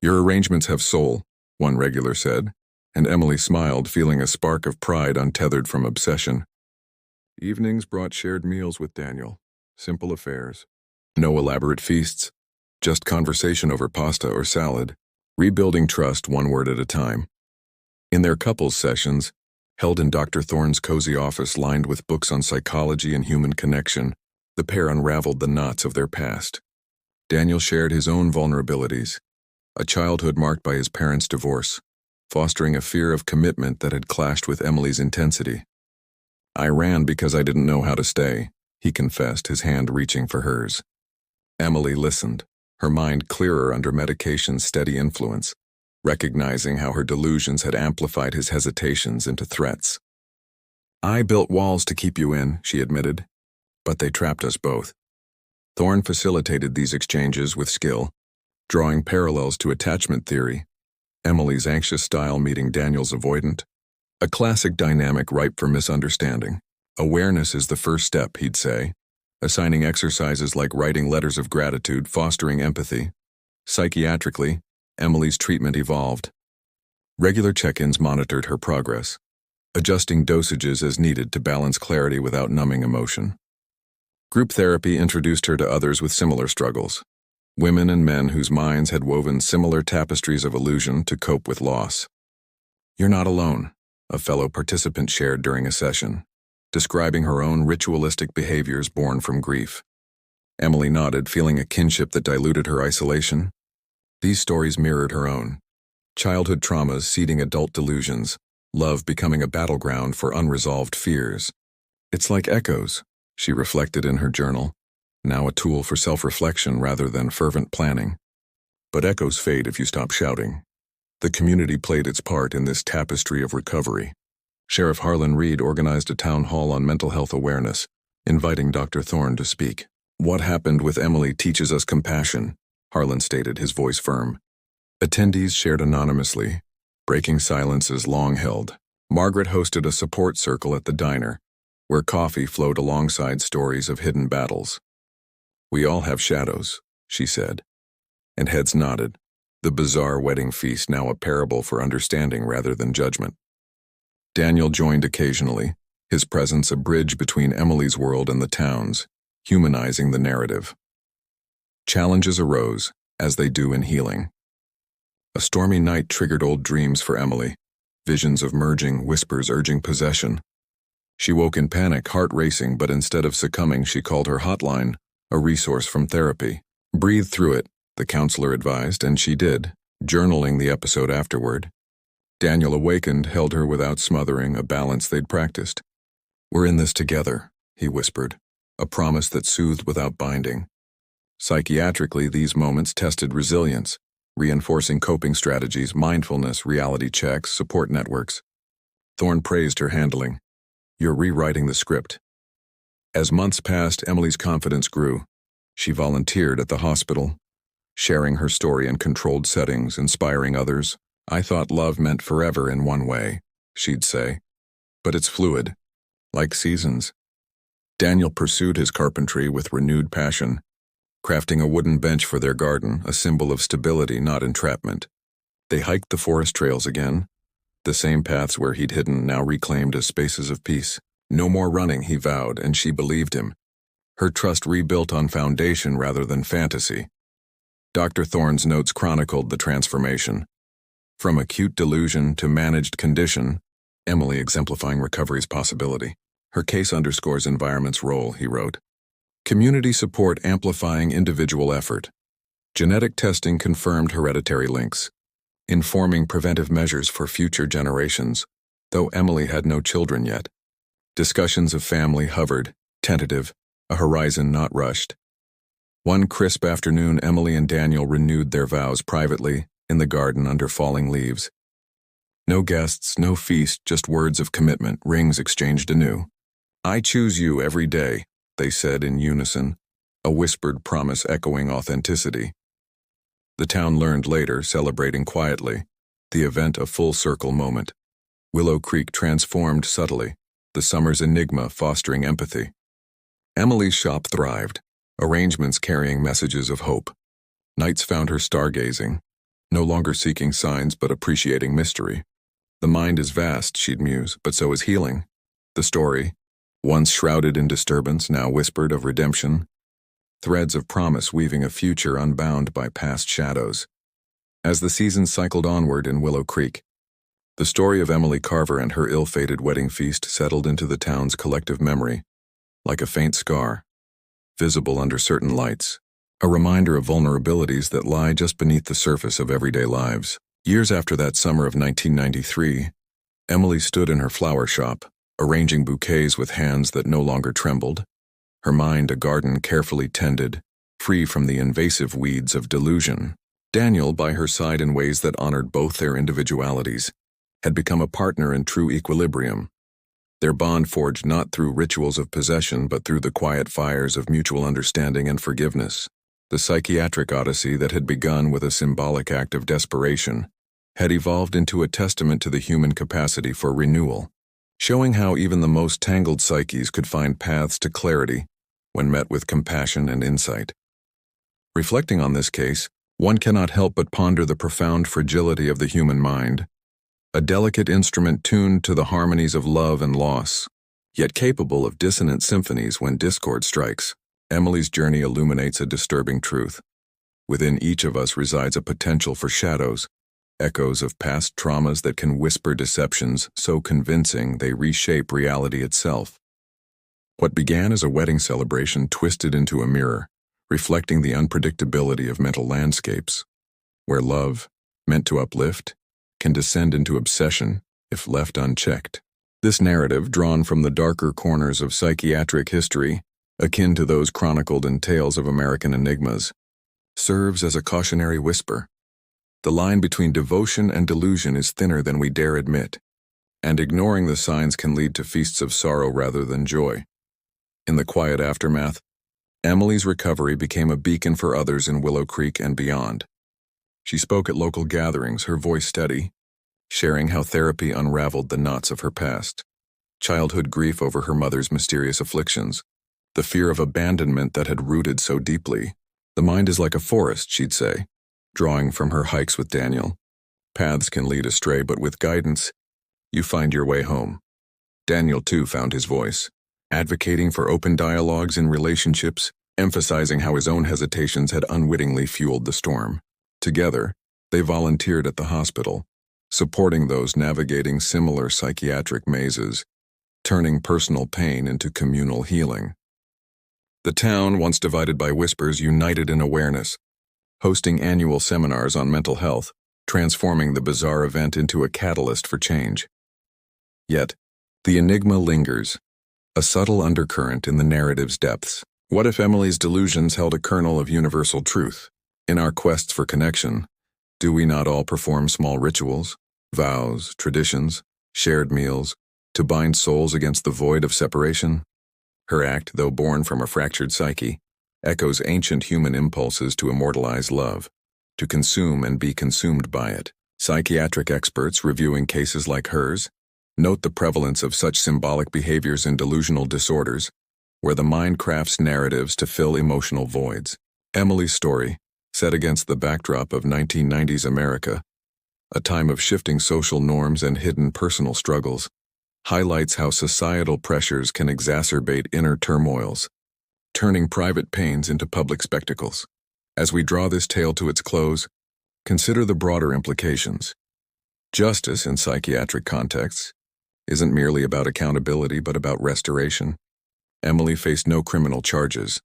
Speaker 1: "Your arrangements have soul," one regular said, and Emily smiled, feeling a spark of pride untethered from obsession. Evenings brought shared meals with Daniel, simple affairs. No elaborate feasts, just conversation over pasta or salad, rebuilding trust one word at a time. In their couples sessions, held in Dr. Thorne's cozy office lined with books on psychology and human connection, the pair unraveled the knots of their past. Daniel shared his own vulnerabilities, a childhood marked by his parents' divorce, fostering a fear of commitment that had clashed with Emily's intensity. "I ran because I didn't know how to stay," he confessed, his hand reaching for hers. Emily listened, her mind clearer under medication's steady influence, recognizing how her delusions had amplified his hesitations into threats. "I built walls to keep you in," she admitted, "but they trapped us both." Thorne facilitated these exchanges with skill, drawing parallels to attachment theory, Emily's anxious style meeting Daniel's avoidant, a classic dynamic ripe for misunderstanding. Awareness is the first step, he'd say, assigning exercises like writing letters of gratitude, fostering empathy. Psychiatrically, Emily's treatment evolved. Regular check-ins monitored her progress, adjusting dosages as needed to balance clarity without numbing emotion. Group therapy introduced her to others with similar struggles, women and men whose minds had woven similar tapestries of illusion to cope with loss. "You're not alone," a fellow participant shared during a session, describing her own ritualistic behaviors born from grief. Emily nodded, feeling a kinship that diluted her isolation. These stories mirrored her own, Childhood traumas seeding adult delusions, love becoming a battleground for unresolved fears. It's like echoes, she reflected in her journal, now a tool for self-reflection rather than fervent planning. But echoes fade if you stop shouting. The community played its part in this tapestry of recovery. Sheriff Harlan Reed organized a town hall on mental health awareness, inviting Dr. Thorne to speak. "What happened with Emily teaches us compassion," Harlan stated, his voice firm. Attendees shared anonymously, breaking silences long held. Margaret hosted a support circle at the diner, where coffee flowed alongside stories of hidden battles. "We all have shadows," she said, and heads nodded, the bizarre wedding feast now a parable for understanding rather than judgment. Daniel joined occasionally, his presence a bridge between Emily's world and the town's, humanizing the narrative. Challenges arose, as they do in healing. A stormy night triggered old dreams for Emily, visions of merging, whispers urging possession. She woke in panic, heart racing, but instead of succumbing, she called her hotline, a resource from therapy. "Breathe through it," the counselor advised, and she did, journaling the episode afterward. Daniel awakened, held her without smothering, a balance they'd practiced. "We're in this together," he whispered, a promise that soothed without binding. Psychiatrically, these moments tested resilience, reinforcing coping strategies, mindfulness, reality checks, support networks. Thorne praised her handling. "You're rewriting the script." As months passed, Emily's confidence grew. She volunteered at the hospital, sharing her story in controlled settings, inspiring others. "I thought love meant forever in one way," she'd say. "But it's fluid, like seasons." Daniel pursued his carpentry with renewed passion, crafting a wooden bench for their garden, a symbol of stability, not entrapment. They hiked the forest trails again, the same paths where he'd hidden now reclaimed as spaces of peace. No more running, he vowed, and she believed him. Her trust rebuilt on foundation rather than fantasy. Dr. Thorne's notes chronicled the transformation. From acute delusion to managed condition, Emily exemplifying recovery's possibility. Her case underscores environment's role, he wrote. Community support amplifying individual effort. Genetic testing confirmed hereditary links, informing preventive measures for future generations, though Emily had no children yet. Discussions of family hovered, tentative, a horizon not rushed. One crisp afternoon, Emily and Daniel renewed their vows privately, in the garden under falling leaves. No guests, no feast, just words of commitment, rings exchanged anew. "I choose you every day," they said in unison, a whispered promise echoing authenticity. The town learned later, celebrating quietly, the event a full-circle moment. Willow Creek transformed subtly, the summer's enigma fostering empathy. Emily's shop thrived, arrangements carrying messages of hope. Nights found her stargazing, no longer seeking signs but appreciating mystery. The mind is vast, she'd muse, but so is healing. The story, once shrouded in disturbance, now whispered of redemption. Threads of promise weaving a future unbound by past shadows. As the seasons cycled onward in Willow Creek, the story of Emily Carver and her ill-fated wedding feast settled into the town's collective memory, like a faint scar, visible under certain lights, a reminder of vulnerabilities that lie just beneath the surface of everyday lives. Years after that summer of 1993, Emily stood in her flower shop, arranging bouquets with hands that no longer trembled, her mind a garden carefully tended, free from the invasive weeds of delusion. Daniel, by her side in ways that honored both their individualities, had become a partner in true equilibrium. Their bond forged not through rituals of possession but through the quiet fires of mutual understanding and forgiveness. The psychiatric odyssey that had begun with a symbolic act of desperation had evolved into a testament to the human capacity for renewal, showing how even the most tangled psyches could find paths to clarity when met with compassion and insight. Reflecting on this case, one cannot help but ponder the profound fragility of the human mind, a delicate instrument tuned to the harmonies of love and loss, yet capable of dissonant symphonies when discord strikes. Emily's journey illuminates a disturbing truth. Within each of us resides a potential for shadows, echoes of past traumas that can whisper deceptions so convincing they reshape reality itself. What began as a wedding celebration twisted into a mirror, reflecting the unpredictability of mental landscapes, where love, meant to uplift, can descend into obsession if left unchecked. This narrative, drawn from the darker corners of psychiatric history, akin to those chronicled in tales of American enigmas, serves as a cautionary whisper. The line between devotion and delusion is thinner than we dare admit, and ignoring the signs can lead to feasts of sorrow rather than joy. In the quiet aftermath, Emily's recovery became a beacon for others in Willow Creek and beyond. She spoke at local gatherings, her voice steady, sharing how therapy unraveled the knots of her past. Childhood grief over her mother's mysterious afflictions, the fear of abandonment that had rooted so deeply. The mind is like a forest, she'd say, drawing from her hikes with Daniel. Paths can lead astray, but with guidance, you find your way home. Daniel, too, found his voice, advocating for open dialogues in relationships, emphasizing how his own hesitations had unwittingly fueled the storm. Together, they volunteered at the hospital, supporting those navigating similar psychiatric mazes, turning personal pain into communal healing. The town, once divided by whispers, united in awareness, hosting annual seminars on mental health, transforming the bizarre event into a catalyst for change. Yet, the enigma lingers, a subtle undercurrent in the narrative's depths. What if Emily's delusions held a kernel of universal truth? In our quests for connection, do we not all perform small rituals, vows, traditions, shared meals, to bind souls against the void of separation? Her act, though born from a fractured psyche, echoes ancient human impulses to immortalize love, to consume and be consumed by it. Psychiatric experts reviewing cases like hers note the prevalence of such symbolic behaviors in delusional disorders, where the mind crafts narratives to fill emotional voids. Emily's story, set against the backdrop of 1990s America, a time of shifting social norms and hidden personal struggles, highlights how societal pressures can exacerbate inner turmoils, turning private pains into public spectacles. As we draw this tale to its close, consider the broader implications. Justice in psychiatric contexts isn't merely about accountability but about restoration. Emily faced no criminal charges,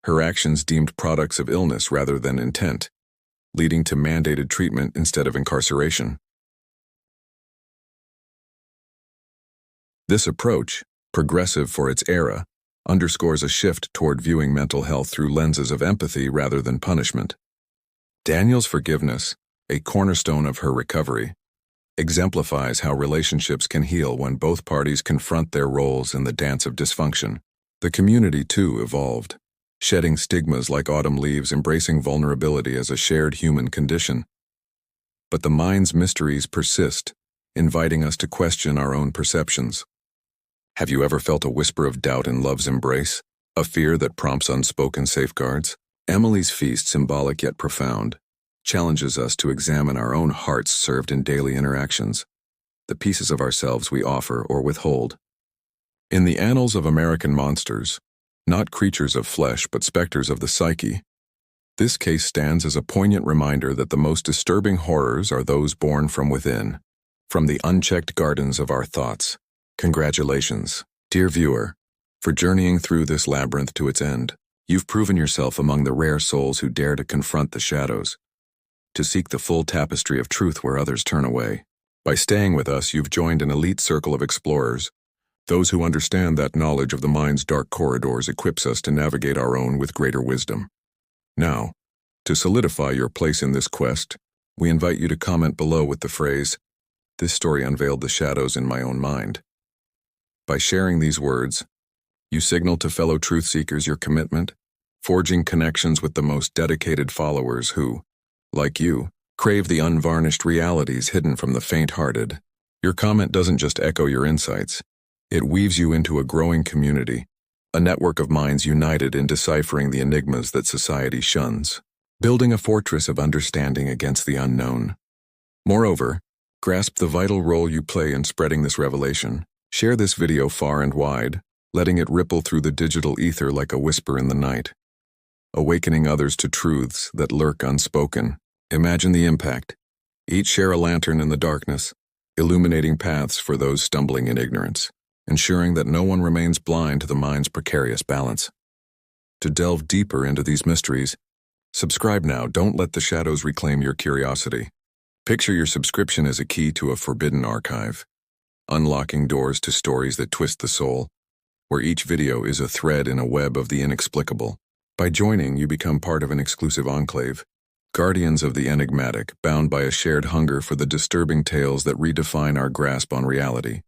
Speaker 1: her actions deemed products of illness rather than intent, leading to mandated treatment instead of incarceration. This approach, progressive for its era, underscores a shift toward viewing mental health through lenses of empathy rather than punishment. Daniel's forgiveness, a cornerstone of her recovery, exemplifies how relationships can heal when both parties confront their roles in the dance of dysfunction. The community, too, evolved, shedding stigmas like autumn leaves, embracing vulnerability as a shared human condition. But the mind's mysteries persist, inviting us to question our own perceptions. Have you ever felt a whisper of doubt in love's embrace, a fear that prompts unspoken safeguards? Emily's feast, symbolic yet profound, challenges us to examine our own hearts served in daily interactions, the pieces of ourselves we offer or withhold. In the annals of American monsters, not creatures of flesh but specters of the psyche, this case stands as a poignant reminder that the most disturbing horrors are those born from within, from the unchecked gardens of our thoughts. Congratulations, dear viewer, for journeying through this labyrinth to its end. You've proven yourself among the rare souls who dare to confront the shadows, to seek the full tapestry of truth where others turn away. By staying with us, you've joined an elite circle of explorers, those who understand that knowledge of the mind's dark corridors equips us to navigate our own with greater wisdom. Now, to solidify your place in this quest, we invite you to comment below with the phrase, "This story unveiled the shadows in my own mind." By sharing these words, you signal to fellow truth seekers your commitment, forging connections with the most dedicated followers who, like you, crave the unvarnished realities hidden from the faint-hearted. Your comment doesn't just echo your insights, it weaves you into a growing community, a network of minds united in deciphering the enigmas that society shuns, building a fortress of understanding against the unknown. Moreover, grasp the vital role you play in spreading this revelation. Share this video far and wide, letting it ripple through the digital ether like a whisper in the night, awakening others to truths that lurk unspoken. Imagine the impact. Each share a lantern in the darkness, illuminating paths for those stumbling in ignorance, ensuring that no one remains blind to the mind's precarious balance. To delve deeper into these mysteries, subscribe now. Don't let the shadows reclaim your curiosity. Picture your subscription as a key to a forbidden archive, unlocking doors to stories that twist the soul, where each video is a thread in a web of the inexplicable. By joining, you become part of an exclusive enclave, guardians of the enigmatic, bound by a shared hunger for the disturbing tales that redefine our grasp on reality.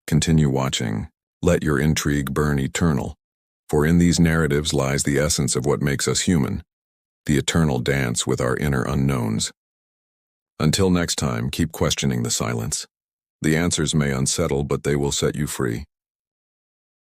Speaker 1: Continue watching. Let your intrigue burn eternal, for in these narratives lies the essence of what makes us human, the eternal dance with our inner unknowns. Until next time, keep questioning the silence. The answers may unsettle, but they will set you free.